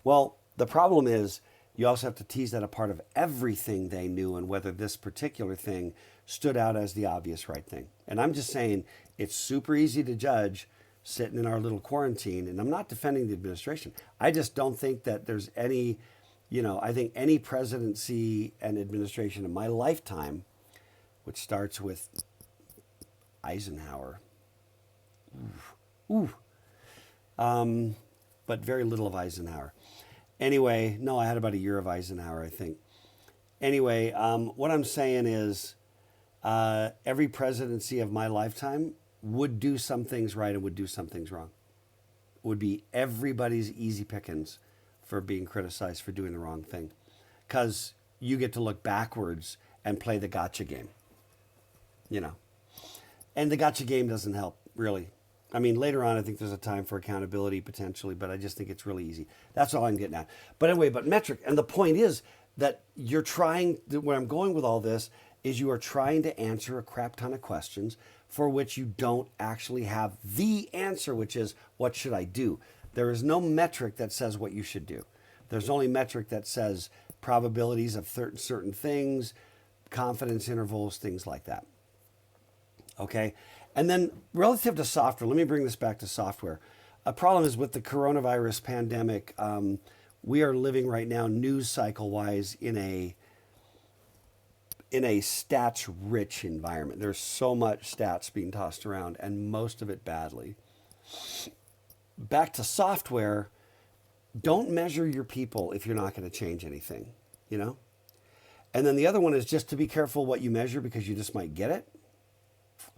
Well, the problem is you also have to tease that apart of everything they knew and whether this particular thing stood out as the obvious right thing. And I'm just saying it's super easy to judge sitting in our little quarantine. And I'm not defending the administration. I just don't think that there's any, you know, I think any presidency and administration in my lifetime, which starts with Eisenhower, but very little of Eisenhower. Anyway, no, I had about a year of Eisenhower, I think. Anyway, what I'm saying is every presidency of my lifetime would do some things right and would do some things wrong. Would be everybody's easy pickings for being criticized for doing the wrong thing. Because you get to look backwards and play the gotcha game. You know. And the gotcha game doesn't help, really. I mean, later on, I think there's a time for accountability potentially, but I just think it's really easy. That's all I'm getting at. But anyway, but metric. And the point is that you're trying, where I'm going with all this is you are trying to answer a crap ton of questions for which you don't actually have the answer, which is, what should I do? There is no metric that says what you should do. There's only metric that says probabilities of certain things, confidence intervals, things like that. Okay? And then relative to software, let me bring this back to software. A problem is with the coronavirus pandemic, we are living right now news cycle wise in a stats rich environment. There's so much stats being tossed around and most of it badly. Back to software, don't measure your people if you're not going to change anything, you know? And then the other one is just to be careful what you measure because you just might get it.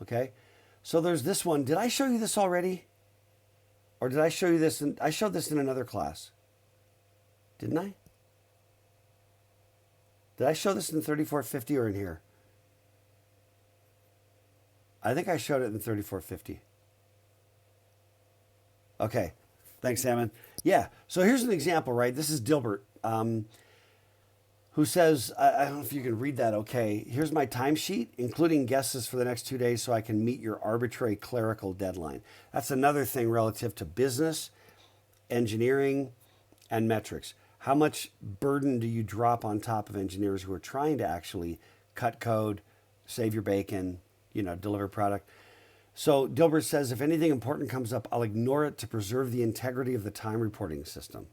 Okay? So there's this one. Did I show you this already? Or did I show you this? I showed this in another class. Didn't I? Did I show this in 3450 or in here? I think I showed it in 3450. Okay. Thanks, Salmon. Yeah. So here's an example, right? This is Dilbert, who says, I don't know if you can read that okay. Here's my timesheet, including guesses for the next 2 days so I can meet your arbitrary clerical deadline. That's another thing relative to business, engineering, and metrics. How much burden do you drop on top of engineers who are trying to actually cut code, save your bacon, you know, deliver product? So Dilbert says, if anything important comes up, I'll ignore it to preserve the integrity of the time reporting system.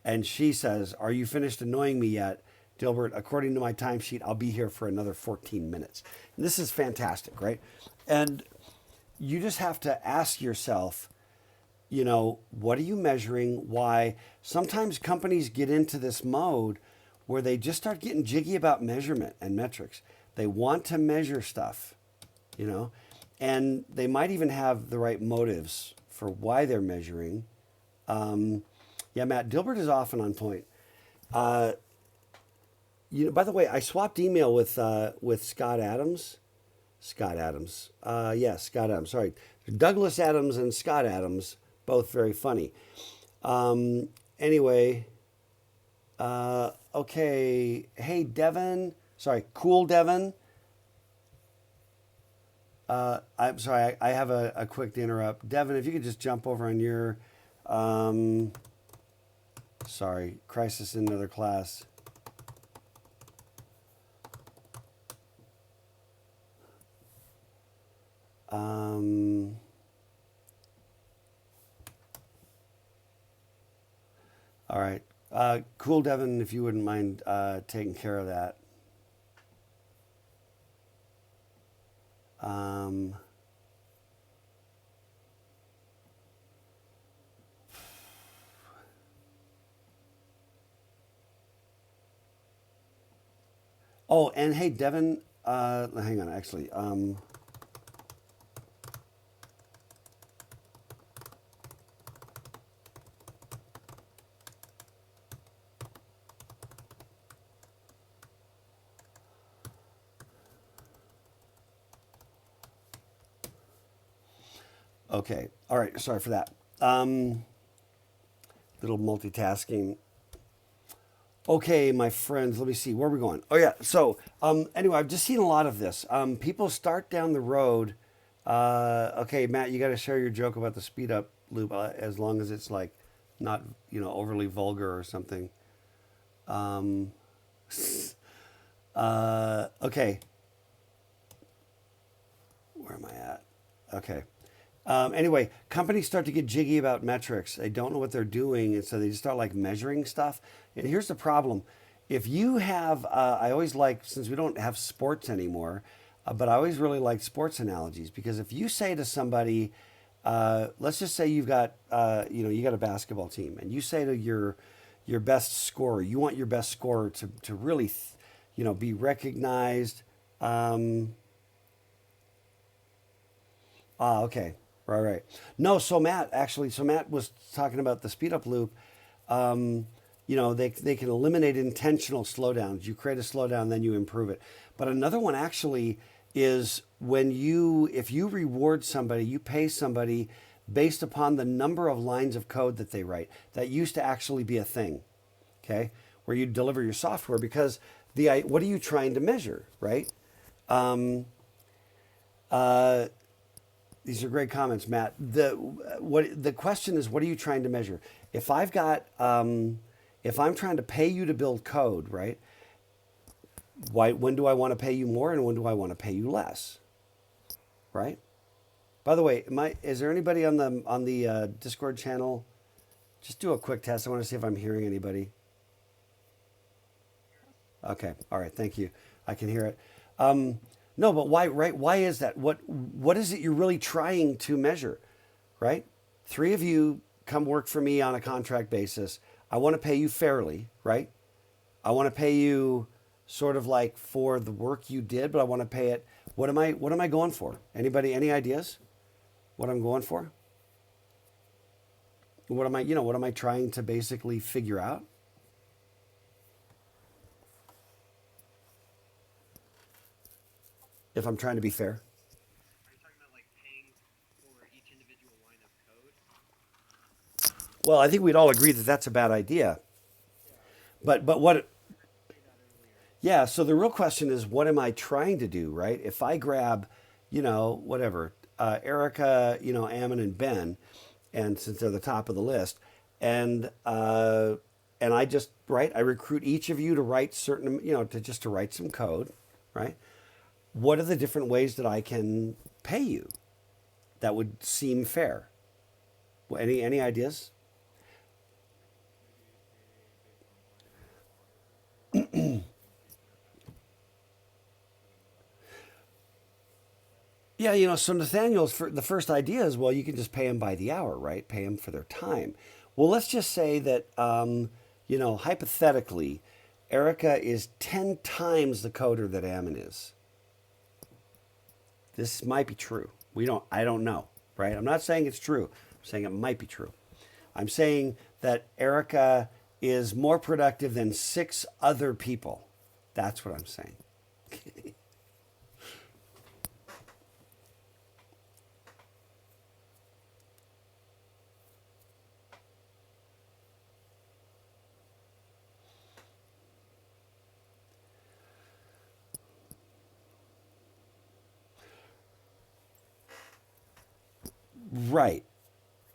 And she says, are you finished annoying me yet? Dilbert, according to my timesheet, I'll be here for another 14 minutes. And this is fantastic, right? And you just have to ask yourself, you know, what are you measuring? Why? Sometimes companies get into this mode where they just start getting jiggy about measurement and metrics. They want to measure stuff, you know, and they might even have the right motives for why they're measuring. Yeah, Matt, Dilbert is often on point. You know, by the way, I swapped email with Scott Adams. Scott Adams. Scott Adams. Sorry. Douglas Adams and Scott Adams, both very funny. Anyway, okay. Hey, Devin. Sorry, cool Devin. I'm sorry, I have a quick to interrupt. Devin, if you could just jump over on your, sorry, crisis in another class. All right. Cool, Devin, if you wouldn't mind taking care of that. Oh, and hey, Devin, hang on, actually. Okay. All right. Sorry for that. Little multitasking. Okay, my friends, let me see. Where are we going? Oh, yeah. So, anyway, I've just seen a lot of this. People start down the road. Okay, Matt, you got to share your joke about the speed up loop as long as it's like not, overly vulgar or something. Um, okay, where am I at? Okay. Anyway, companies start to get jiggy about metrics. They don't know what they're doing, and so they just start like measuring stuff. And here's the problem: if you have, I always like, since we don't have sports anymore, but I always really like sports analogies because if you say to somebody, let's just say you've got, you got a basketball team, and you say to your best scorer, you want your best scorer to really, be recognized. Um, okay. Right, right. No, so Matt actually, so Matt was talking about the speed up loop. Um, they can eliminate intentional slowdowns. You create a slowdown, then you improve it. But another one actually is if you reward somebody, you pay somebody based upon the number of lines of code that they write. That used to actually be a thing, okay, where you deliver your software because what are you trying to measure, right? Um, uh, These are great comments, Matt. The question is, what are you trying to measure? If I've got, if I'm trying to pay you to build code, right? When do I want to pay you more, and when do I want to pay you less, right? By the way, is there anybody on the Discord channel? Just do a quick test. I want to see if I'm hearing anybody. Okay. All right. Thank you. I can hear it. No, but why, right? Why is that? What is it you're really trying to measure, right? Three of you come work for me on a contract basis. I want to pay you fairly, right? I want to pay you sort of like for the work you did, but I want to pay it. What am I going for? Anybody, any ideas? What I'm going for? What am I trying to basically figure out? If I'm trying to be fair. Are you talking about like paying for each individual line of code? Well, I think we'd all agree that that's a bad idea. Yeah, But what? say that earlier. Yeah. So the real question is, what am I trying to do? Right? If I grab, whatever, Erica, Ammon and Ben, and since they're the top of the list, and I just I recruit each of you to write certain, to write some code, right? What are the different ways that I can pay you that would seem fair? Any ideas? Maybe pay based on what your architecture increase their effectiveness to Yeah, so Nathaniel's the first idea is, well, you can just pay them by the hour, right? Pay them for their time. Well, let's just say that, hypothetically, Erica is 10 times the coder that Ammon is. This might be true. I don't know, right? I'm not saying it's true. I'm saying it might be true. I'm saying that Erica is more productive than six other people. That's what I'm saying. Right.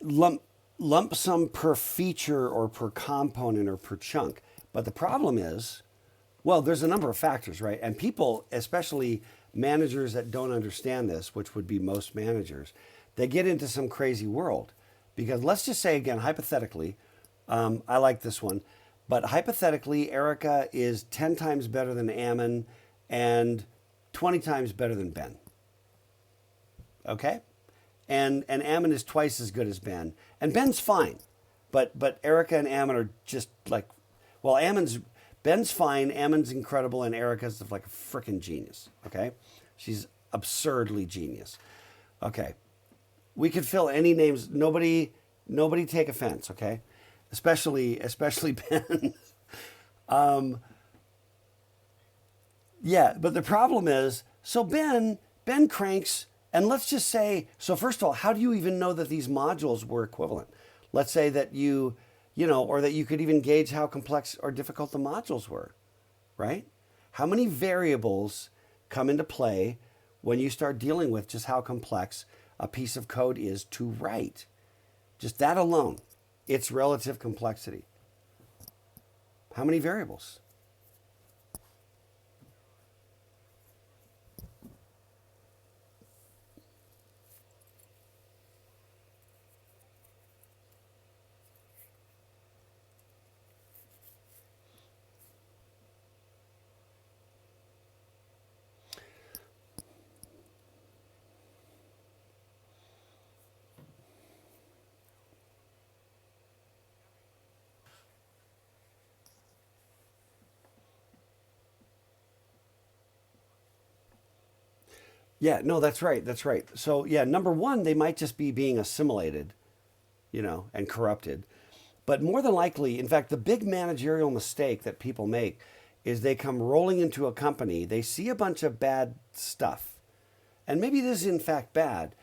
lump lump sum per feature or per component or per chunk. But the problem is, well, there's a number of factors, right? And people, especially managers that don't understand this, which would be most managers, they get into some crazy world. Because let's just say again, hypothetically, I like this one, but hypothetically, Erica is 10 times better than Ammon and 20 times better than Ben. Okay? And Ammon is twice as good as Ben. And Ben's fine. But Erica and Ammon are just like, well, Ben's fine, Ammon's incredible, and Erica's like a freaking genius. Okay? She's absurdly genius. Okay. We could fill any names. Nobody take offense, okay? Especially Ben. um, yeah, but the problem is, so Ben cranks, and let's just say, so first of all, how do you even know that these modules were equivalent? Let's say that or that you could even gauge how complex or difficult the modules were, right? How many variables come into play when you start dealing with just how complex a piece of code is to write? Just that alone, its relative complexity. How many variables? Yeah, no, that's right. That's right. So, yeah, number one, they might just be being assimilated, and corrupted. But more than likely, in fact, the big managerial mistake that people make is they come rolling into a company, they see a bunch of bad stuff. And maybe this is in fact bad,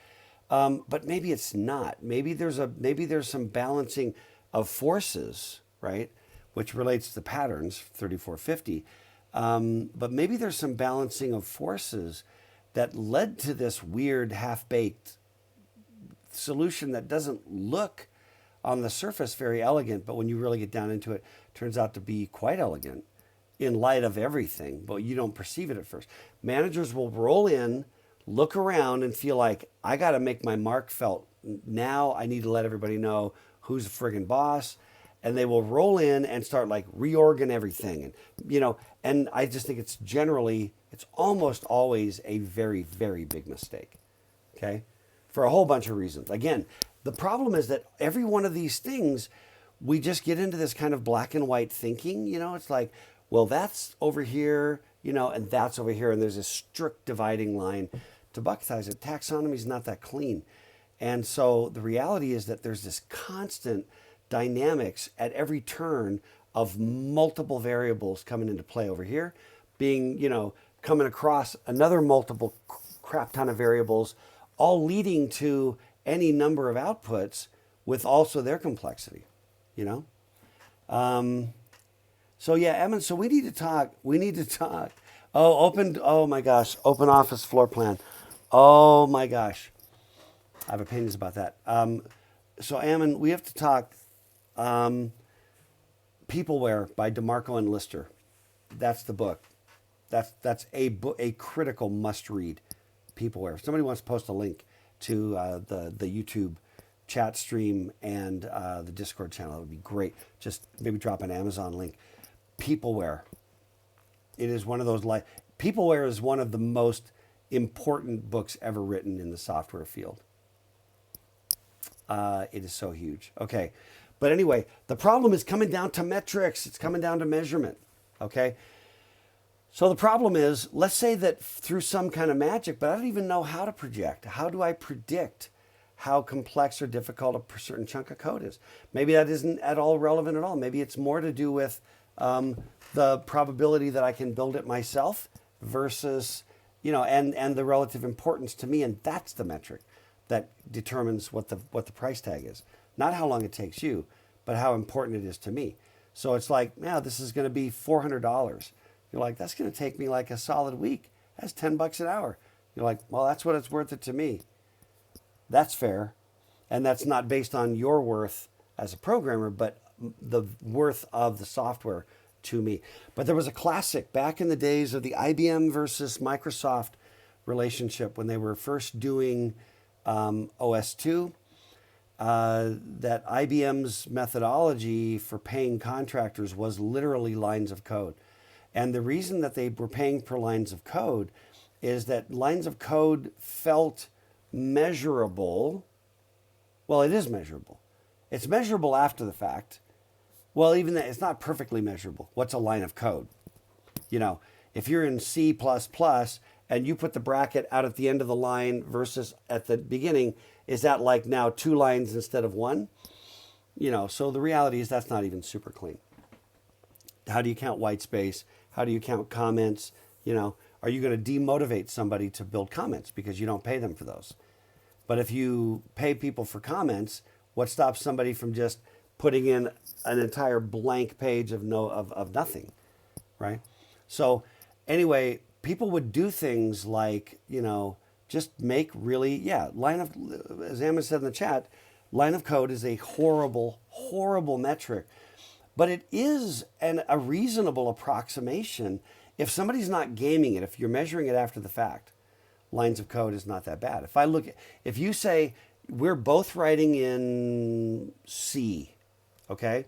but maybe it's not. Maybe there's some balancing of forces, right? Which relates to the patterns, 3450. But maybe there's some balancing of forces that led to this weird half-baked solution that doesn't look on the surface very elegant, but when you really get down into it, turns out to be quite elegant in light of everything, but you don't perceive it at first. Managers will roll in, look around, and feel like, I got to make my mark felt. Now I need to let everybody know who's the friggin' boss. And they will roll in and start like reorgan everything. And I just think it's almost always a very, very big mistake. Okay. For a whole bunch of reasons. Again, the problem is that every one of these things, we just get into this kind of black and white thinking. It's like, well, that's over here, and that's over here. And there's a strict dividing line. To bucketize it, taxonomy is not that clean. And so the reality is that there's this constant dynamics at every turn of multiple variables coming into play over here, being, coming across another multiple crap ton of variables, all leading to any number of outputs with also their complexity, So yeah, Evan, so we need to talk. Oh my gosh, open office floor plan. Oh my gosh. I have opinions about that. So Ammon, we have to talk Peopleware by DeMarco and Lister. That's the book. That's a critical must read. Peopleware. If somebody wants to post a link to the YouTube chat stream and the Discord channel, that would be great. Just maybe drop an Amazon link. Peopleware. It is one of those Peopleware is one of the most important books ever written in the software field. It is so huge. Okay. But anyway, the problem is coming down to metrics. It's coming down to measurement. Okay. So the problem is, let's say that through some kind of magic, but I don't even know how to project. How do I predict how complex or difficult a certain chunk of code is? Maybe that isn't at all relevant at all. Maybe it's more to do with the probability that I can build it myself versus, and the relative importance to me. And that's the metric that determines what the price tag is. Not how long it takes you, but how important it is to me. So it's like, this is going to be $400. You're like, that's going to take me like a solid week. That's $10 an hour. You're like, well, that's what it's worth it to me. That's fair. And that's not based on your worth as a programmer, but the worth of the software to me. But there was a classic back in the days of the IBM versus Microsoft relationship when they were first doing OS2. That IBM's methodology for paying contractors was literally lines of code. And the reason that they were paying per lines of code is that lines of code felt measurable. Well, it is measurable. It's measurable after the fact. Well, even that, it's not perfectly measurable. What's a line of code? If you're in C++ and you put the bracket out at the end of the line versus at the beginning, is that like now 2 lines instead of 1? So the reality is that's not even super clean. How do you count white space? How do you count comments? Are you going to demotivate somebody to build comments because you don't pay them for those? But if you pay people for comments, what stops somebody from just putting in an entire blank page of nothing, right? So anyway, people would do things like, just make really, line of, as Amma said in the chat, line of code is a horrible, horrible metric. But it is a reasonable approximation if somebody's not gaming it, if you're measuring it after the fact. Lines of code is not that bad. If you say we're both writing in C, okay?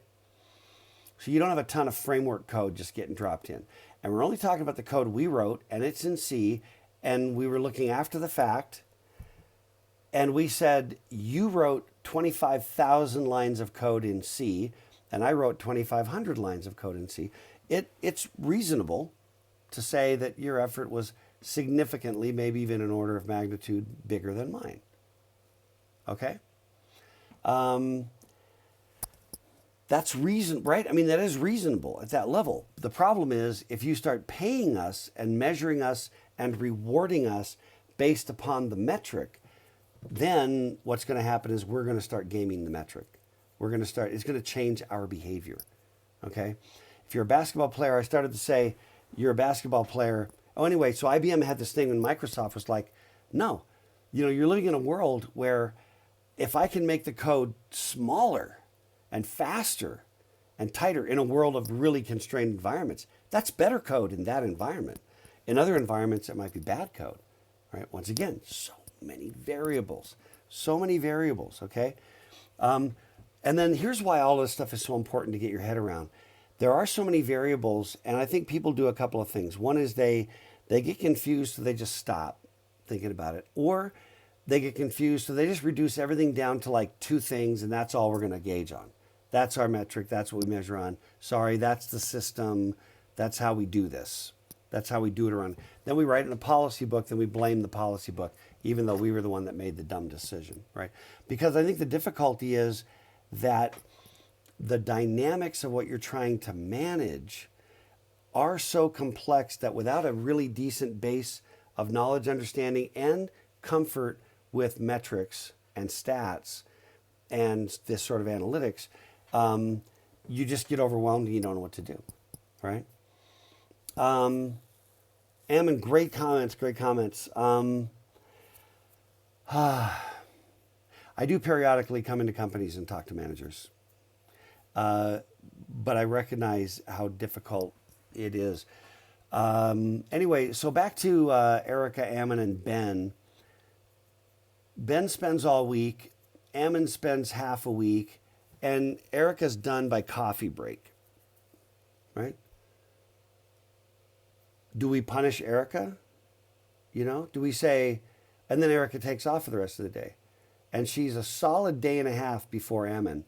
So you don't have a ton of framework code just getting dropped in. And we're only talking about the code we wrote, and it's in C, and we were looking after the fact, and we said you wrote 25,000 lines of code in C, and I wrote 2,500 lines of code in C. It's reasonable to say that your effort was significantly, maybe even an order of magnitude bigger than mine. Okay? That's reason, right? I mean, that is reasonable at that level. The problem is if you start paying us and measuring us and rewarding us based upon the metric, then what's going to happen is we're going to start gaming the metric. It's going to change our behavior. Okay? If you're a basketball player, I started to say, you're a basketball player. Oh, anyway, so IBM had this thing when Microsoft was like, no, you're living in a world where if I can make the code smaller and faster and tighter in a world of really constrained environments, that's better code in that environment. In other environments, it might be bad code, right? Once again, so many variables, okay? And then here's why all this stuff is so important to get your head around. There are so many variables, and I think people do a couple of things. One is they get confused, so they just stop thinking about it. Or they get confused, so they just reduce everything down to like 2 things, and that's all we're going to gauge on. That's our metric. That's what we measure on. Sorry, that's the system. That's how we do this. That's how we do it around. Then we write in a policy book, then we blame the policy book, even though we were the one that made the dumb decision, right? Because I think the difficulty is that the dynamics of what you're trying to manage are so complex that without a really decent base of knowledge, understanding, and comfort with metrics and stats and this sort of analytics, you just get overwhelmed and you don't know what to do, right? Ammon, great comments. I do periodically come into companies and talk to managers, but I recognize how difficult it is. Anyway, so back to Erica, Ammon, and Ben. Ben spends all week, Ammon spends half a week, and Erica's done by coffee break, right? Do we punish Erica? Do we say, and then Erica takes off for the rest of the day, and she's a solid day and a half before Ammon,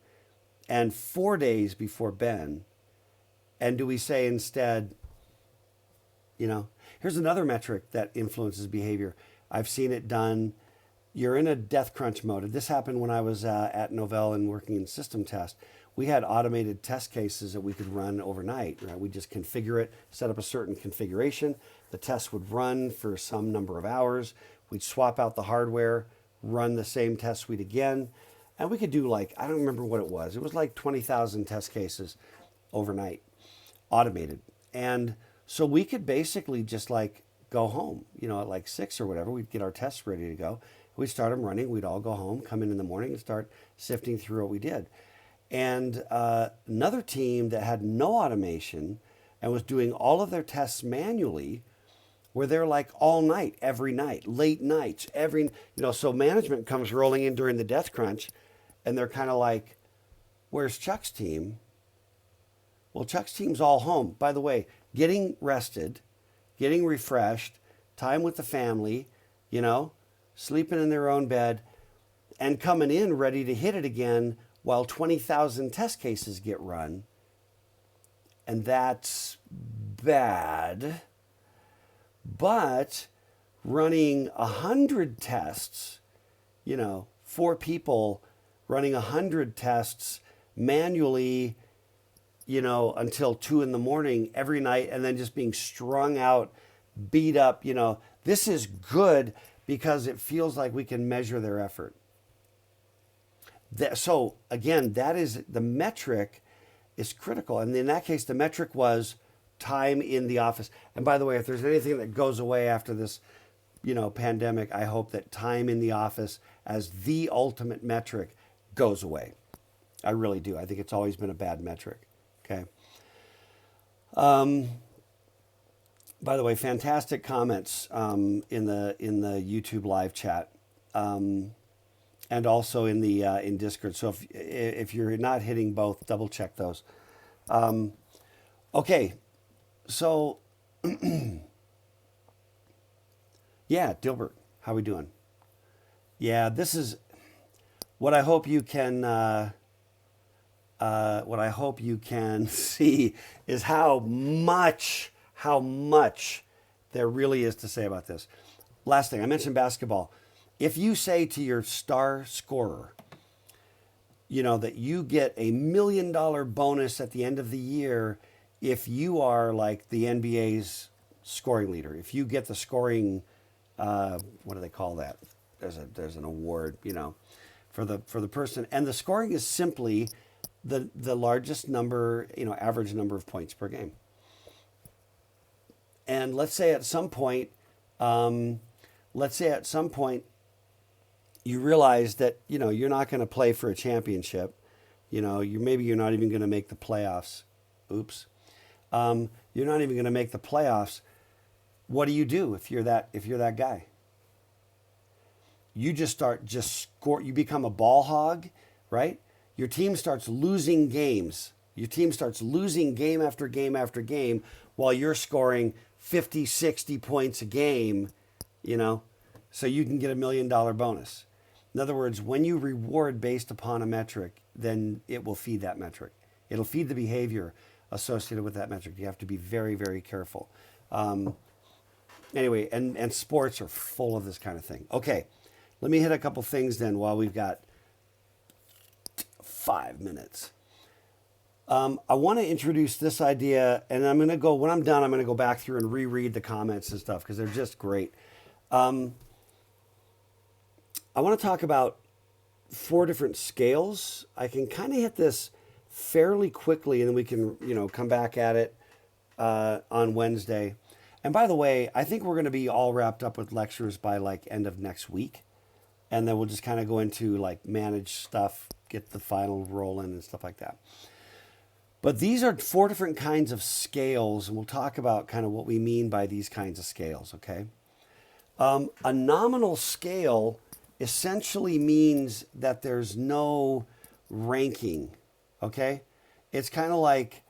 and 4 days before Ben, and do we say instead, here's another metric that influences behavior. I've seen it done. You're in a death crunch mode. This happened when I was at Novell and working in system test. We had automated test cases that we could run overnight. Right? We just configure it, set up a certain configuration. The test would run for some number of hours. We'd swap out the hardware, run the same test suite again. And we could do I don't remember what it was. It was like 20,000 test cases overnight, automated. And so we could basically just go home, at 6 or whatever. We'd get our tests ready to go. We'd start them running. We'd all go home, come in the morning and start sifting through what we did. And another team that had no automation and was doing all of their tests manually were there all night, every night, late nights, so management comes rolling in during the death crunch and they're kind of where's Chuck's team? Well, Chuck's team's all home. By the way, getting rested, getting refreshed, time with the family, sleeping in their own bed, and coming in ready to hit it again while 20,000 test cases get run. And that's bad. But running 100 tests, 4 people running 100 tests manually, until 2 a.m. every night, and then just being strung out, beat up, this is good because it feels like we can measure their effort. So again, that is the metric is critical. And in that case, the metric was time in the office. And by the way, if there's anything that goes away after this, pandemic, I hope that time in the office as the ultimate metric goes away. I really do. I think it's always been a bad metric. Okay. By the way, fantastic comments in the YouTube live chat, and also in Discord. So if you're not hitting both, double check those. Okay, so yeah, Dilbert, how we doing? Yeah, this is what I hope you can. What I hope you can see is how much there really is to say about this. Last thing, I mentioned basketball. If you say to your star scorer, that you get $1 million bonus at the end of the year if you are like the NBA's scoring leader, if you get the scoring, what do they call that? There's an award, for the person, and the scoring is simply the largest number, average number of points per game. And let's say at some point, you realize that you're not going to play for a championship. Maybe you're not even going to make the playoffs. Oops, you're not even going to make the playoffs. What do you do if you're that guy? You just score. You become a ball hog, right? Your team starts losing games. Your team starts losing game after game after game while you're scoring 50, 60 points a game, so you can get $1 million bonus. In other words, when you reward based upon a metric, then it will feed that metric. It'll feed the behavior associated with that metric. You have to be very, very careful. Anyway, and sports are full of this kind of thing. Okay, let me hit a couple things then while we've got 5 minutes. I want to introduce this idea, and when I'm done, I'm going to go back through and reread the comments and stuff because they're just great. I want to talk about 4 different scales. I can kind of hit this fairly quickly, and then we can, come back at it on Wednesday. And by the way, I think we're going to be all wrapped up with lectures by like end of next week. And then we'll just kind of go into like manage stuff, get the final roll in and stuff like that. But these are 4 different kinds of scales, and we'll talk about kind of what we mean by these kinds of scales, okay? A nominal scale essentially means that there's no ranking, okay? It's kind of like,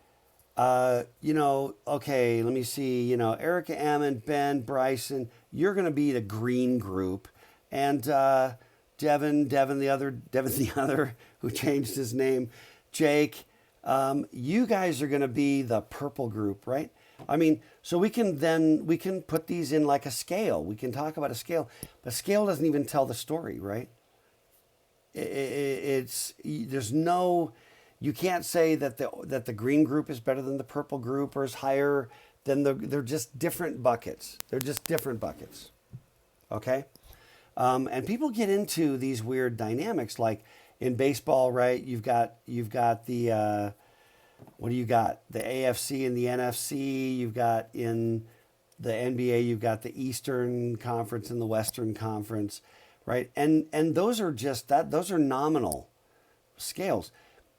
okay, let me see, Erica, Ammon, Ben, Bryson, you're going to be the green group, and Devin the other who changed his name, Jake, you guys are going to be the purple group, right? I mean, so we can put these in like a scale. We can talk about a scale, but scale doesn't even tell the story, right? You can't say that the green group is better than the purple group or is higher than they're just different buckets. They're just different buckets. Okay? And people get into these weird dynamics, like in baseball, right? You've got the what do you got? The AFC and the NFC. You've got in the NBA, you've got the Eastern Conference and the Western Conference, right? And those are just that. Those are nominal scales,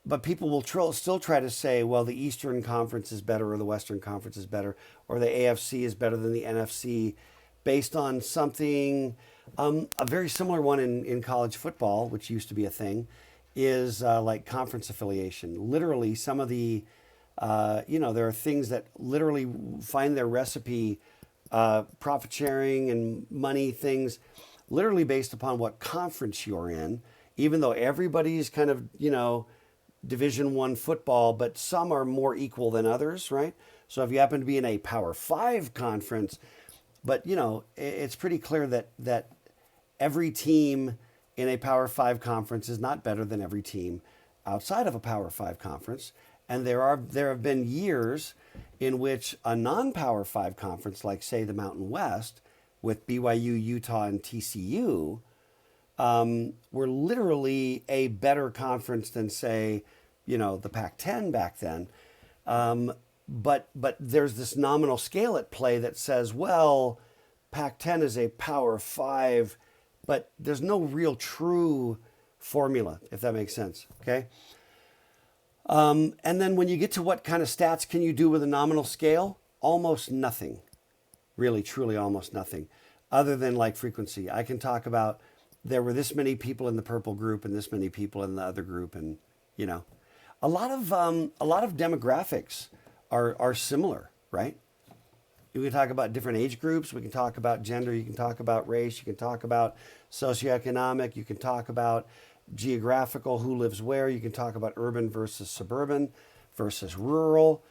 but people will still try to say, well, the Eastern Conference is better, or the Western Conference is better, or the AFC is better than the NFC, based on something. A very similar one in college football, which used to be a thing, is like conference affiliation. Literally, some of the, there are things that literally find their recipe, profit sharing and money things, literally based upon what conference you're in, even though everybody's kind of, Division I football, but some are more equal than others, right? So if you happen to be in a Power 5 conference, but, it's pretty clear that every team in a Power 5 conference is not better than every team outside of a Power 5 conference. And there have been years in which a non-Power 5 conference, like say the Mountain West, with BYU, Utah, and TCU, were literally a better conference than, say, the Pac-10 back then. But there's this nominal scale at play that says, well, Pac-10 is a Power 5, but there's no real true formula, if that makes sense. Okay. And then when you get to what kind of stats can you do with a nominal scale, almost nothing, really, truly, almost nothing, other than like frequency. I can talk about there were this many people in the purple group and this many people in the other group, and a lot of demographics are similar, right? We can talk about different age groups. We can talk about gender. You can talk about race. You can talk about socioeconomic. You can talk about geographical, who lives where. You can talk about urban versus suburban versus rural,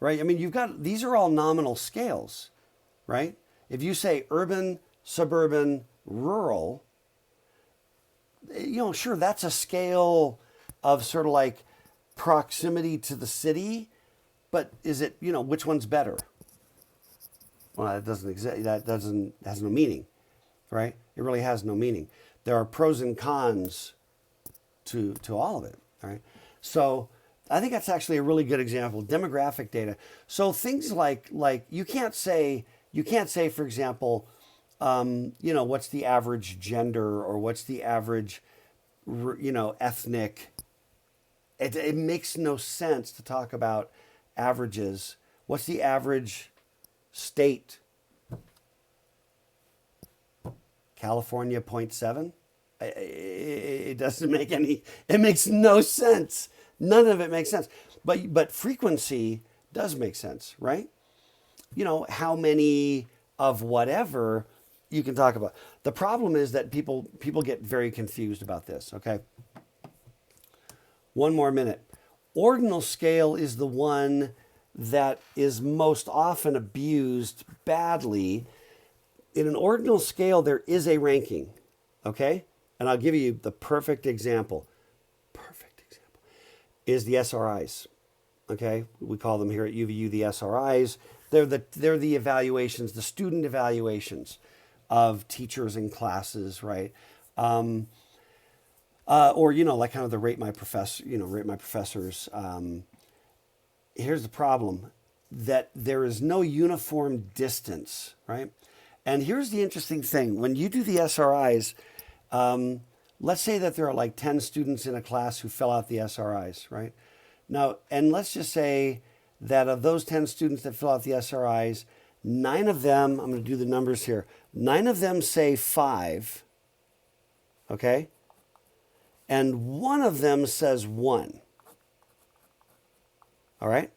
right? I mean, these are all nominal scales, right? If you say urban, suburban, rural, sure, that's a scale of sort of like proximity to the city, but is it, which one's better? Well, that doesn't exist. Has no meaning, right? It really has no meaning. There are pros and cons to all of it, right? So I think that's actually a really good example, demographic data. So things like you can't say, for example, what's the average gender or what's the average, ethnic. It makes no sense to talk about averages. What's the average state? California 0.7? It doesn't make it makes no sense. None of it makes sense. But frequency does make sense, right? How many of whatever you can talk about. The problem is that people get very confused about this, okay? One more minute. Ordinal scale is the one that is most often abused badly. In an ordinal scale, there is a ranking, okay? And I'll give you the perfect example. Perfect example is the SRIs, okay? We call them here at UVU the SRIs. They're the evaluations, the student evaluations of teachers and classes, right? Or like kind of the rate my professors. Here's the problem, that there is no uniform distance, right? And here's the interesting thing: when you do the SRIs, let's say that there are like 10 students in a class who fill out the SRIs, right? Now, and let's just say that of those 10 students that fill out the SRIs, 9 of them, I'm going to do the numbers here, 9 of them say 5, okay? And 1 of them says 1. All right?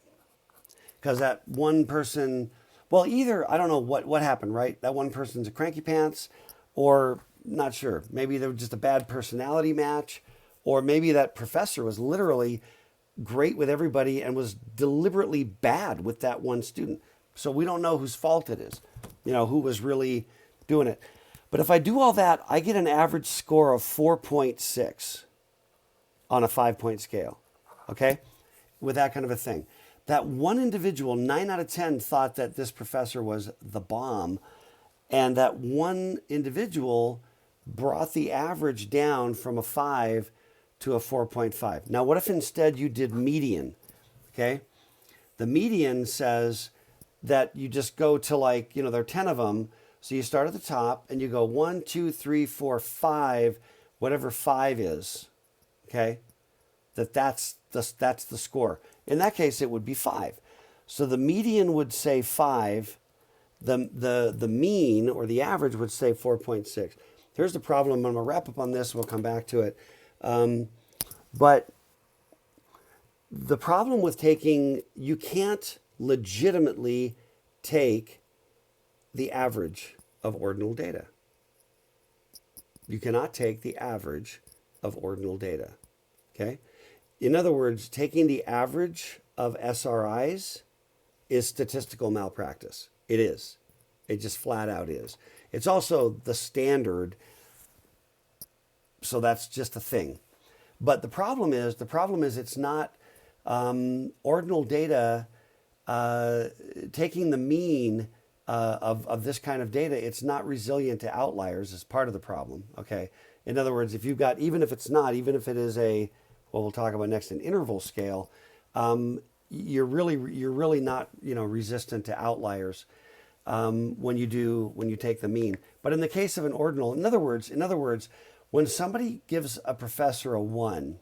Because that one person, well, either, I don't know what happened, right? That one person's a cranky pants, or not sure. Maybe they were just a bad personality match, or maybe that professor was literally great with everybody and was deliberately bad with that one student. So we don't know whose fault it is, who was really doing it. But if I do all that, I get an average score of 4.6 on a 5-point scale, okay? With that kind of a thing. That one individual, 9 out of 10, thought that this professor was the bomb, and that one individual brought the average down from a 5 to a 4.5. Now, what if instead you did median, okay? The median says that you just go to there are 10 of them, so you start at the top and you go 1, 2, 3, 4, 5, whatever 5 is, okay? That's the score. In that case, it would be 5. So the median would say 5. The mean or the average would say 4.6. Here's the problem. I'm going to wrap up on this. We'll come back to it. But the problem with you can't legitimately take the average of ordinal data. You cannot take the average of ordinal data, okay? In other words, taking the average of SRIs is statistical malpractice. It is. It just flat out is. It's also the standard, so that's just a thing. But the problem is it's not ordinal data, taking the mean of this kind of data, it's not resilient to outliers is part of the problem, okay? In other words, if you've got, even if it's not, even if it is a, what we'll talk about next, an interval scale, you're really not, resistant to outliers when you take the mean. But in the case of an ordinal, in other words, when somebody gives a professor a 1,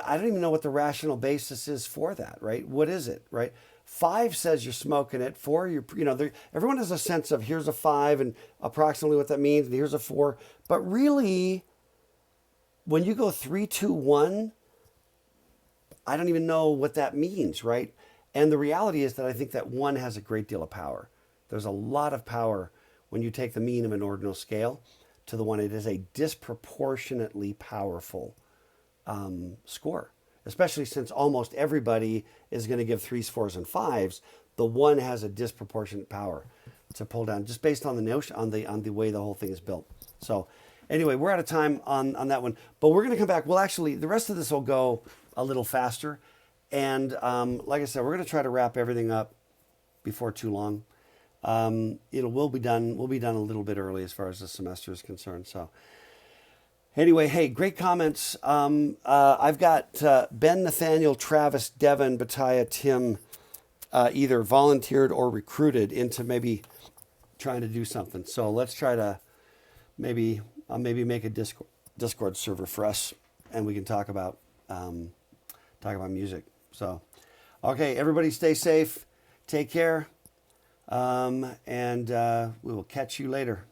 I don't even know what the rational basis is for that, right? What is it, right? 5 says you're smoking it. 4, everyone has a sense of here's a 5 and approximately what that means, and here's a 4. But really, when you go 3, 2, 1, I don't even know what that means, right? And the reality is that I think that 1 has a great deal of power. There's a lot of power when you take the mean of an ordinal scale to the 1. It is a disproportionately powerful score, especially since almost everybody is going to give 3s, 4s, and 5s. The 1 has a disproportionate power to pull down, just based on the notion, on the way the whole thing is built. So, anyway, we're out of time on that one, but we're going to come back. Well, actually, the rest of this will go a little faster, and like I said, we're going to try to wrap everything up before too long. We'll be done a little bit early as far as the semester is concerned. So. Anyway, hey, great comments. I've got Ben, Nathaniel, Travis, Devin, Bataya, Tim, either volunteered or recruited into maybe trying to do something. So let's try to maybe make a Discord server for us, and we can talk about music. So, okay, everybody, stay safe, take care, and we will catch you later.